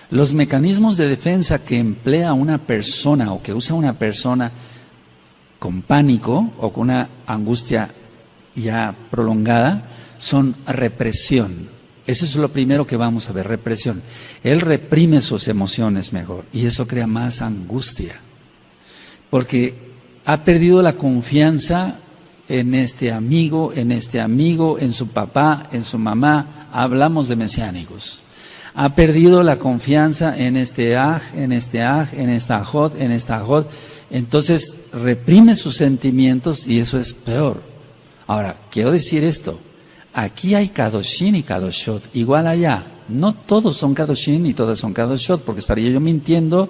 Los mecanismos de defensa que emplea una persona o que usa una persona con pánico o con una angustia ya prolongada son represión. Eso es lo primero que vamos a ver, represión. Él reprime sus emociones mejor y eso crea más angustia, porque ha perdido la confianza en este amigo, en su papá, en su mamá. Hablamos de mesiánicos. Ha perdido la confianza en este aj, en esta ajot, en esta ajot. Entonces reprime sus sentimientos y eso es peor. Ahora, quiero decir esto. Aquí hay Kadoshin y Kadoshot, igual allá. No todos son Kadoshin y todas son Kadoshot, porque estaría yo mintiendo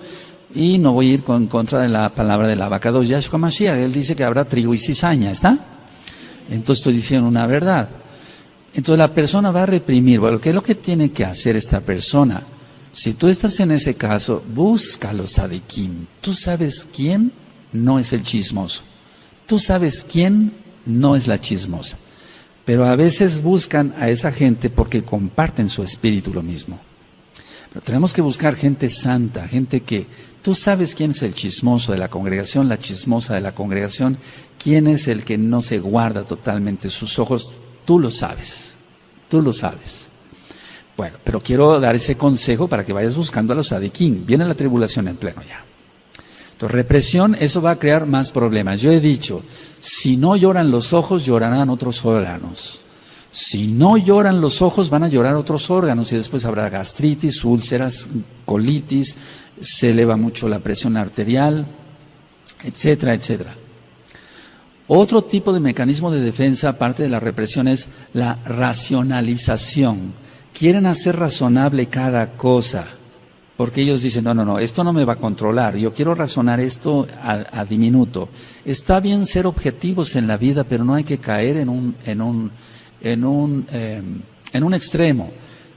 y no voy a ir en contra de la palabra del Abacados Yahshua Mashiach. Él dice que habrá trigo y cizaña, ¿está? Entonces estoy diciendo una verdad. Entonces la persona va a reprimir. Bueno, ¿qué es lo que tiene que hacer esta persona? Si tú estás en ese caso, busca a los sadikim. Tú sabes quién no es el chismoso. Tú sabes quién no es la chismosa. Pero a veces buscan a esa gente porque comparten su espíritu lo mismo. Pero tenemos que buscar gente santa, gente que tú sabes quién es el chismoso de la congregación, la chismosa de la congregación, quién es el que no se guarda totalmente sus ojos, tú lo sabes, tú lo sabes. Bueno, pero quiero dar ese consejo para que vayas buscando a los sadiquín. Viene la tribulación en pleno ya. Entonces, represión, eso va a crear más problemas. Yo he dicho, si no lloran los ojos, llorarán otros órganos. Si no lloran los ojos, van a llorar otros órganos y después habrá gastritis, úlceras, colitis, se eleva mucho la presión arterial, etcétera, etcétera. Otro tipo de mecanismo de defensa, aparte de la represión, es la racionalización. Quieren hacer razonable cada cosa. Porque ellos dicen, no, esto no me va a controlar, yo quiero razonar esto a diminuto. Está bien ser objetivos en la vida, pero no hay que caer en un extremo.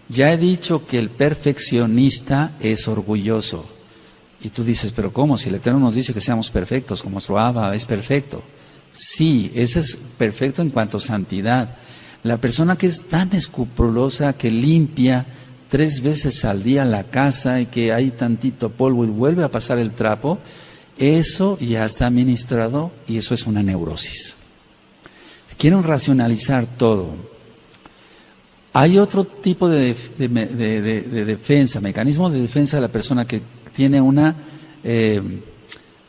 Ya he dicho que el perfeccionista es orgulloso. Y tú dices, pero ¿cómo? Si el Eterno nos dice que seamos perfectos, como nuestro Abba es perfecto. Sí, ese es perfecto en cuanto a santidad. La persona que es tan escrupulosa, que limpia 3 veces al día la casa y que hay tantito polvo y vuelve a pasar el trapo, eso ya está ministrado y eso es una neurosis. Quieren racionalizar todo. Hay otro tipo de defensa, mecanismo de defensa de la persona que tiene una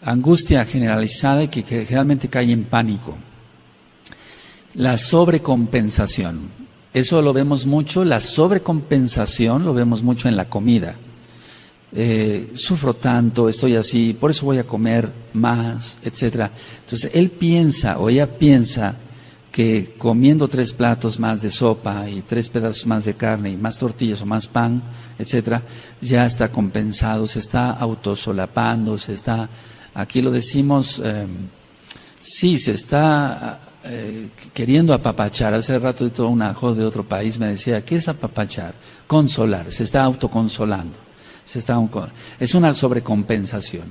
angustia generalizada y que generalmente cae en pánico. La sobrecompensación. Eso lo vemos mucho, la sobrecompensación lo vemos mucho en la comida. Sufro tanto, estoy así, por eso voy a comer más, etcétera. Entonces él piensa o ella piensa que comiendo 3 platos más de sopa y 3 pedazos más de carne y más tortillas o más pan, etcétera, ya está compensado, se está autosolapando, se está, aquí lo decimos, sí, se está queriendo apapachar. Hace rato todo un ajo de otro país me decía, ¿qué es apapachar? Consolar, se está autoconsolando, es una sobrecompensación.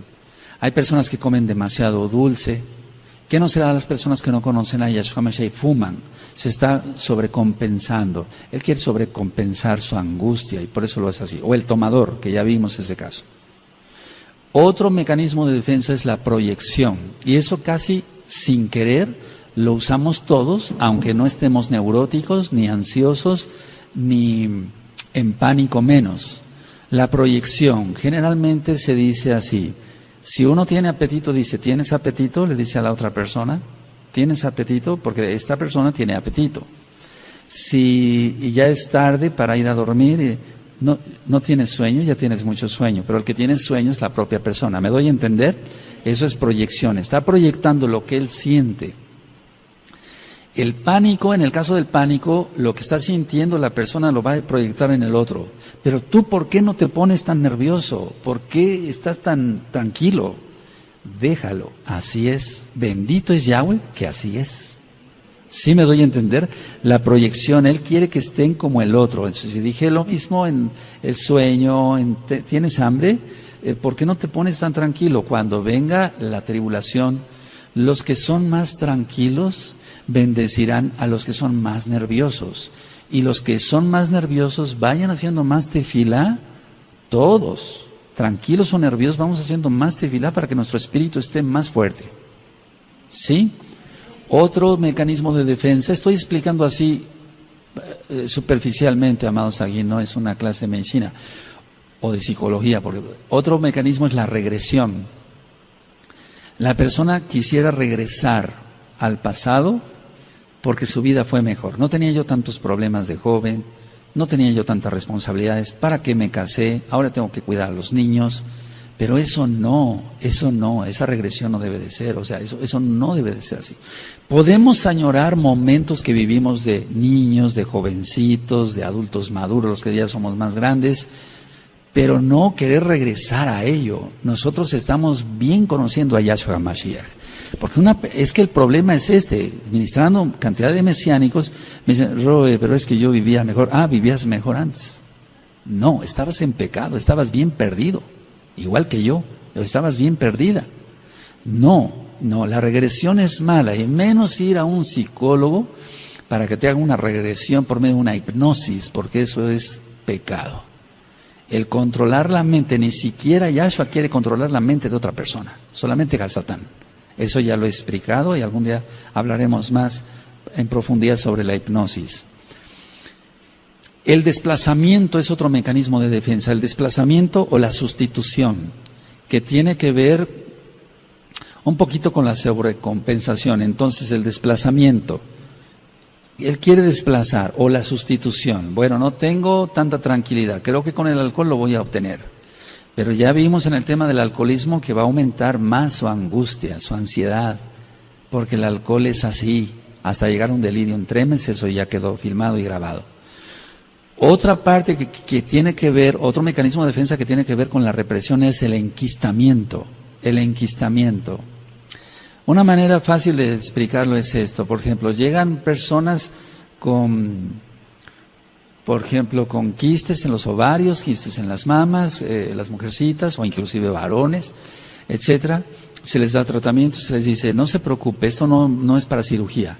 Hay personas que comen demasiado dulce. ¿Qué no se da a las personas que no conocen a Yahshua Mashiach y fuman? Se está sobrecompensando. Él quiere sobrecompensar su angustia y por eso lo hace así. O el tomador, que ya vimos ese caso. Otro mecanismo de defensa es la proyección. Y eso casi sin querer lo usamos todos, aunque no estemos neuróticos, ni ansiosos, ni en pánico menos. La proyección, generalmente se dice así. Si uno tiene apetito, dice, ¿tienes apetito? Le dice a la otra persona, ¿tienes apetito? Porque esta persona tiene apetito. Si ya es tarde para ir a dormir, no tienes sueño, ya tienes mucho sueño, pero el que tiene sueño es la propia persona. ¿Me doy a entender? Eso es proyección, está proyectando lo que él siente. El pánico, en el caso del pánico, lo que está sintiendo la persona lo va a proyectar en el otro. Pero tú, ¿por qué no te pones tan nervioso? ¿Por qué estás tan tranquilo? Déjalo, así es. Bendito es Yahweh, que así es. ¿Sí me doy a entender? La proyección, Él quiere que estén como el otro. Entonces, si dije lo mismo en el sueño, ¿tienes hambre? ¿Por qué no te pones tan tranquilo? Cuando venga la tribulación, los que son más tranquilos bendecirán a los que son más nerviosos. Y los que son más nerviosos vayan haciendo más tefilá, todos, tranquilos o nerviosos, vamos haciendo más tefilá para que nuestro espíritu esté más fuerte. ¿Sí? Otro mecanismo de defensa, estoy explicando así superficialmente, amados, aquí no es una clase de medicina o de psicología, porque otro mecanismo es la regresión. La persona quisiera regresar al pasado porque su vida fue mejor. No tenía yo tantos problemas de joven, no tenía yo tantas responsabilidades, ¿para qué me casé? Ahora tengo que cuidar a los niños. Pero eso no, esa regresión no debe de ser, o sea, eso no debe de ser así. Podemos añorar momentos que vivimos de niños, de jovencitos, de adultos maduros, los que ya somos más grandes, pero no querer regresar a ello. Nosotros estamos bien conociendo a Yahshua Mashiach, porque es que el problema es ministrando cantidad de mesiánicos, me dicen, Roe, pero es que yo vivía mejor. Vivías mejor antes. No, estabas en pecado, estabas bien perdido. Igual que yo, estabas bien perdida. No, la regresión es mala, y menos ir a un psicólogo para que te haga una regresión por medio de una hipnosis, porque eso es pecado. El controlar la mente, ni siquiera Yahshua quiere controlar la mente de otra persona, solamente Hasatán. Eso ya lo he explicado y algún día hablaremos más en profundidad sobre la hipnosis. El desplazamiento es otro mecanismo de defensa, el desplazamiento o la sustitución, que tiene que ver un poquito con la sobrecompensación. Entonces, el desplazamiento, él quiere desplazar, o la sustitución. Bueno, no tengo tanta tranquilidad, creo que con el alcohol lo voy a obtener. Pero ya vimos en el tema del alcoholismo que va a aumentar más su angustia, su ansiedad, porque el alcohol es así, hasta llegar a un delirium tremens, eso ya quedó filmado y grabado. Otra parte que tiene que ver, otro mecanismo de defensa que tiene que ver con la represión es el enquistamiento. El enquistamiento. Una manera fácil de explicarlo es esto. Por ejemplo, llegan personas con quistes en los ovarios, quistes en las mamas, las mujercitas o inclusive varones, etcétera. Se les da tratamiento, se les dice, no se preocupe, esto no es para cirugía.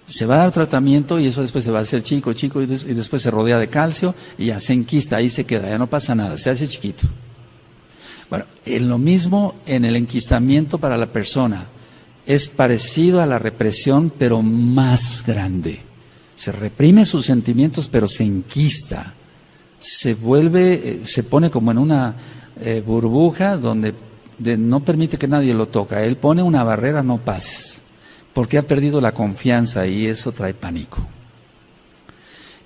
Se va a dar tratamiento y eso después se va a hacer chico y después se rodea de calcio y ya se enquista, ahí se queda, ya no pasa nada, se hace chiquito. Bueno, en lo mismo en el enquistamiento para la persona, es parecido a la represión pero más grande. Se reprime sus sentimientos pero se enquista, se pone como en una burbuja donde no permite que nadie lo toque, él pone una barrera, no pases. Porque ha perdido la confianza y eso trae pánico.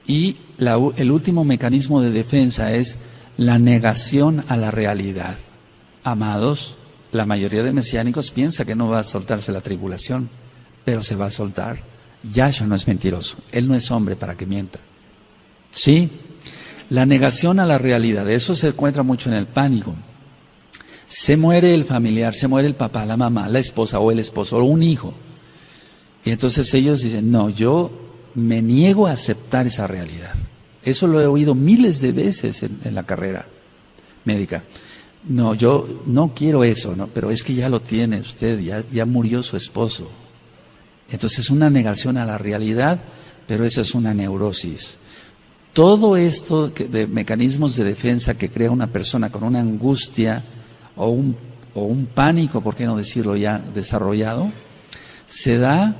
Y el último mecanismo de defensa es la negación a la realidad. Amados, la mayoría de mesiánicos piensa que no va a soltarse la tribulación, pero se va a soltar. Yahshua no es mentiroso, él no es hombre para que mienta. Sí, la negación a la realidad, eso se encuentra mucho en el pánico. Se muere el familiar, se muere el papá, la mamá, la esposa o el esposo o un hijo. Y entonces ellos dicen, no, yo me niego a aceptar esa realidad. Eso lo he oído miles de veces en la carrera médica. No, yo no quiero eso, ¿no? Pero es que ya lo tiene usted, ya murió su esposo. Entonces es una negación a la realidad, pero eso es una neurosis. Todo esto de mecanismos de defensa que crea una persona con una angustia o un pánico, ¿por qué no decirlo ya desarrollado? Se da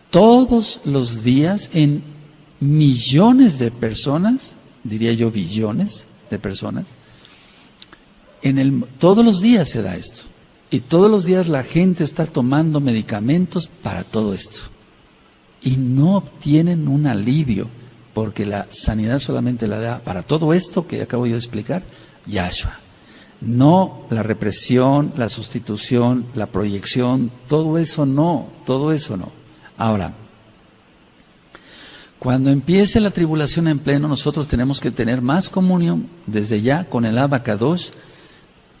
todos los días en millones de personas, diría yo billones de personas, todos los días se da esto. Y todos los días la gente está tomando medicamentos para todo esto. Y no obtienen un alivio, porque la sanidad solamente la da para todo esto que acabo yo de explicar, Yahshua. No la represión, la sustitución, la proyección, todo eso no. Ahora, cuando empiece la tribulación en pleno, nosotros tenemos que tener más comunión desde ya con el Abacadosh,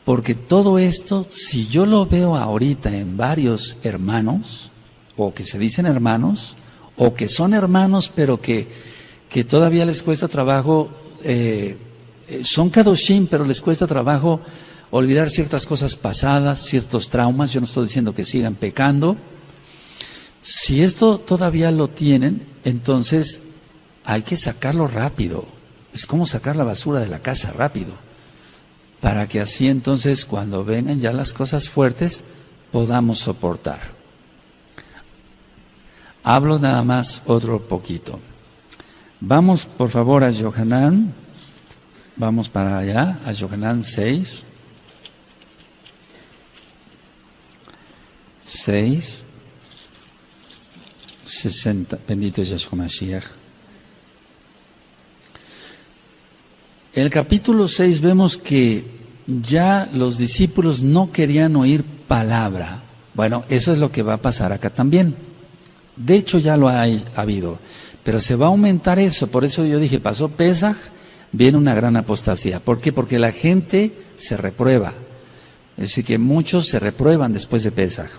porque todo esto, si yo lo veo ahorita en varios hermanos, o que se dicen hermanos, o que son hermanos pero que todavía les cuesta trabajo, son Kadoshim, pero les cuesta trabajo olvidar ciertas cosas pasadas, ciertos traumas. Yo no estoy diciendo que sigan pecando. Si esto todavía lo tienen, entonces hay que sacarlo rápido. Es como sacar la basura de la casa rápido, para que así entonces cuando vengan ya las cosas fuertes podamos soportar. Hablo nada más otro poquito. Vamos por favor a Yohanan, vamos para allá, a Yohanan 6. 60, bendito es Yahshua Mashiach. En el capítulo 6 vemos que ya los discípulos no querían oír palabra. Bueno, eso es lo que va a pasar acá también. De hecho ya lo ha habido, pero se va a aumentar eso. Por eso yo dije, pasó Pesaj, viene una gran apostasía. ¿Por qué? Porque la gente se reprueba. Es decir, que muchos se reprueban después de Pesaj.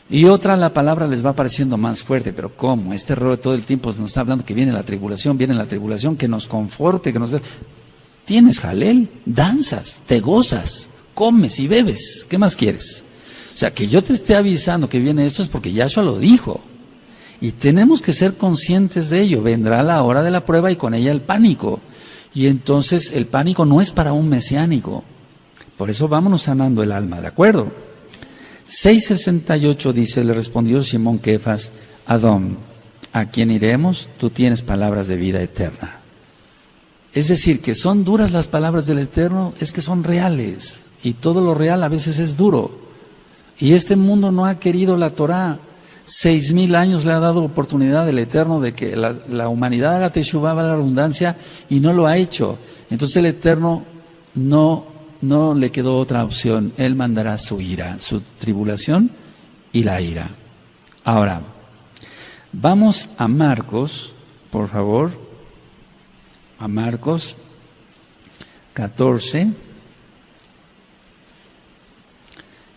Y otra, la palabra les va pareciendo más fuerte, pero ¿cómo? Este error todo el tiempo nos está hablando que viene la tribulación, que nos conforte, que nos... Tienes jalel, danzas, te gozas, comes y bebes, ¿qué más quieres? O sea, que yo te esté avisando que viene esto es porque Yahshua lo dijo. Y tenemos que ser conscientes de ello. Vendrá la hora de la prueba y con ella el pánico. Y entonces el pánico no es para un mesiánico. Por eso vámonos sanando el alma, ¿de acuerdo? 6:68 dice, le respondió Simón Kefas, Adón, ¿a quién iremos? Tú tienes palabras de vida eterna. Es decir, que son duras las palabras del Eterno, es que son reales. Y todo lo real a veces es duro. Y este mundo no ha querido la Torah. 6,000 años le ha dado oportunidad del Eterno de que la humanidad haga teshuvá, la redundancia, y no lo ha hecho. Entonces el Eterno no le quedó otra opción. Él mandará su ira, su tribulación y la ira. Ahora, vamos a Marcos, por favor. A Marcos 14,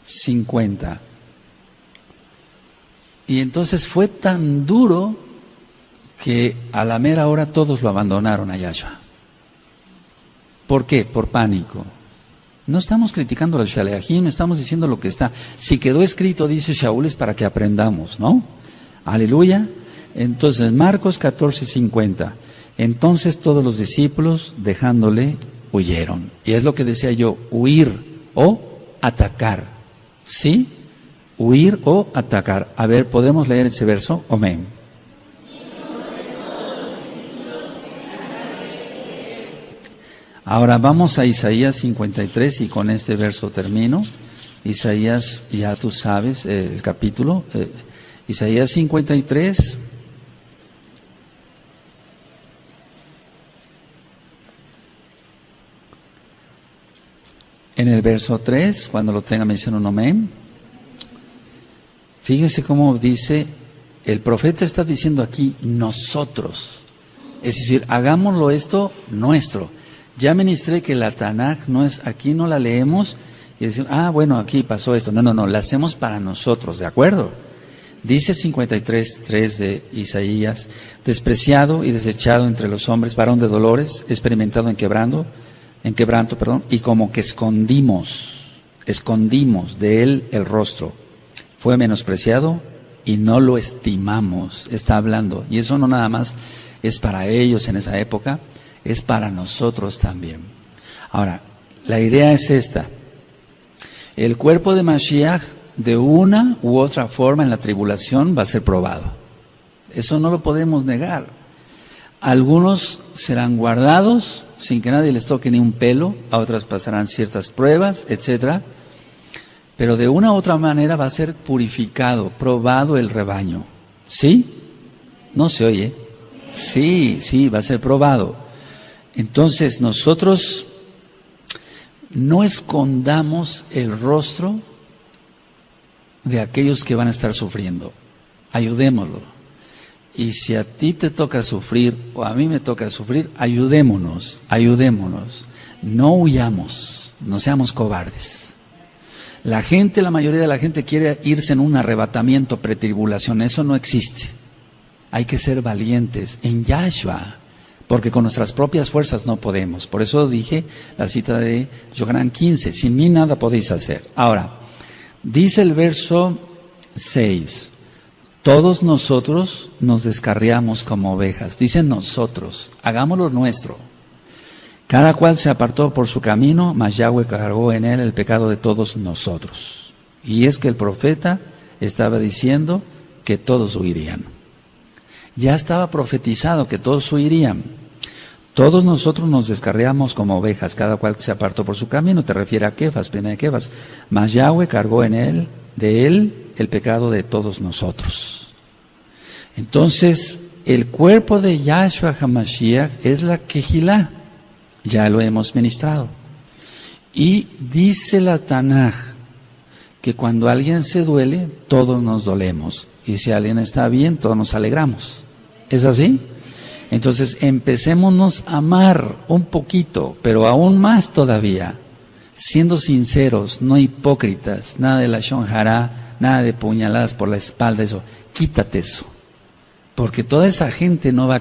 50. Y entonces fue tan duro que a la mera hora todos lo abandonaron a Yahshua. ¿Por qué? Por pánico. No estamos criticando a los Shaleachim, estamos diciendo lo que está. Si quedó escrito, dice Shaul, es para que aprendamos, ¿no? Aleluya. Entonces, Marcos 14, 50. Entonces todos los discípulos, dejándole, huyeron. Y es lo que decía yo, huir o atacar. ¿Sí? Huir o atacar. A ver, ¿podemos leer ese verso? Amén. Ahora vamos a Isaías 53 y con este verso termino. Isaías, ya tú sabes el capítulo. Isaías 53. En el verso 3, cuando lo tenga, me dicen un amén. Fíjese cómo dice, el profeta está diciendo aquí, nosotros. Es decir, hagámoslo esto nuestro. Ya ministré que la Tanaj no es, aquí no la leemos y decimos, bueno, aquí pasó esto. No, la hacemos para nosotros, ¿de acuerdo? Dice 53:3 de Isaías, despreciado y desechado entre los hombres, varón de dolores, experimentado en quebranto, y como que escondimos de él el rostro. Fue menospreciado y no lo estimamos, está hablando. Y eso no nada más es para ellos en esa época, es para nosotros también. Ahora, la idea es esta. El cuerpo de Mashiach, de una u otra forma en la tribulación, va a ser probado. Eso no lo podemos negar. Algunos serán guardados sin que nadie les toque ni un pelo, a otras pasarán ciertas pruebas, etcétera. Pero de una u otra manera va a ser purificado, probado el rebaño. ¿Sí? ¿No se oye? Sí, va a ser probado. Entonces nosotros no escondamos el rostro de aquellos que van a estar sufriendo. Ayudémoslo. Y si a ti te toca sufrir o a mí me toca sufrir, ayudémonos. No huyamos, no seamos cobardes. La mayoría de la gente quiere irse en un arrebatamiento pretribulación, eso no existe. Hay que ser valientes en Yahshua, porque con nuestras propias fuerzas no podemos. Por eso dije la cita de Yohanan 15, sin mí nada podéis hacer. Ahora, dice el verso 6, todos nosotros nos descarriamos como ovejas. Dicen nosotros, hagámoslo nuestro. Cada cual se apartó por su camino, mas Yahweh cargó en él el pecado de todos nosotros. Y es que el profeta estaba diciendo que todos huirían. Ya estaba profetizado que todos huirían. Todos nosotros nos descarriamos como ovejas, cada cual se apartó por su camino. Te refiere a Kefas, primera de Kefas. Mas Yahweh cargó en él, de él, el pecado de todos nosotros. Entonces, el cuerpo de Yahshua HaMashiach es la Kehilá. Ya lo hemos ministrado. Y dice la Tanaj que cuando alguien se duele, todos nos dolemos. Y si alguien está bien, todos nos alegramos. ¿Es así? Entonces empecémonos a amar un poquito, pero aún más todavía, siendo sinceros, no hipócritas, nada de la shonjara, nada de puñaladas por la espalda, eso, quítate eso, porque toda esa gente no va a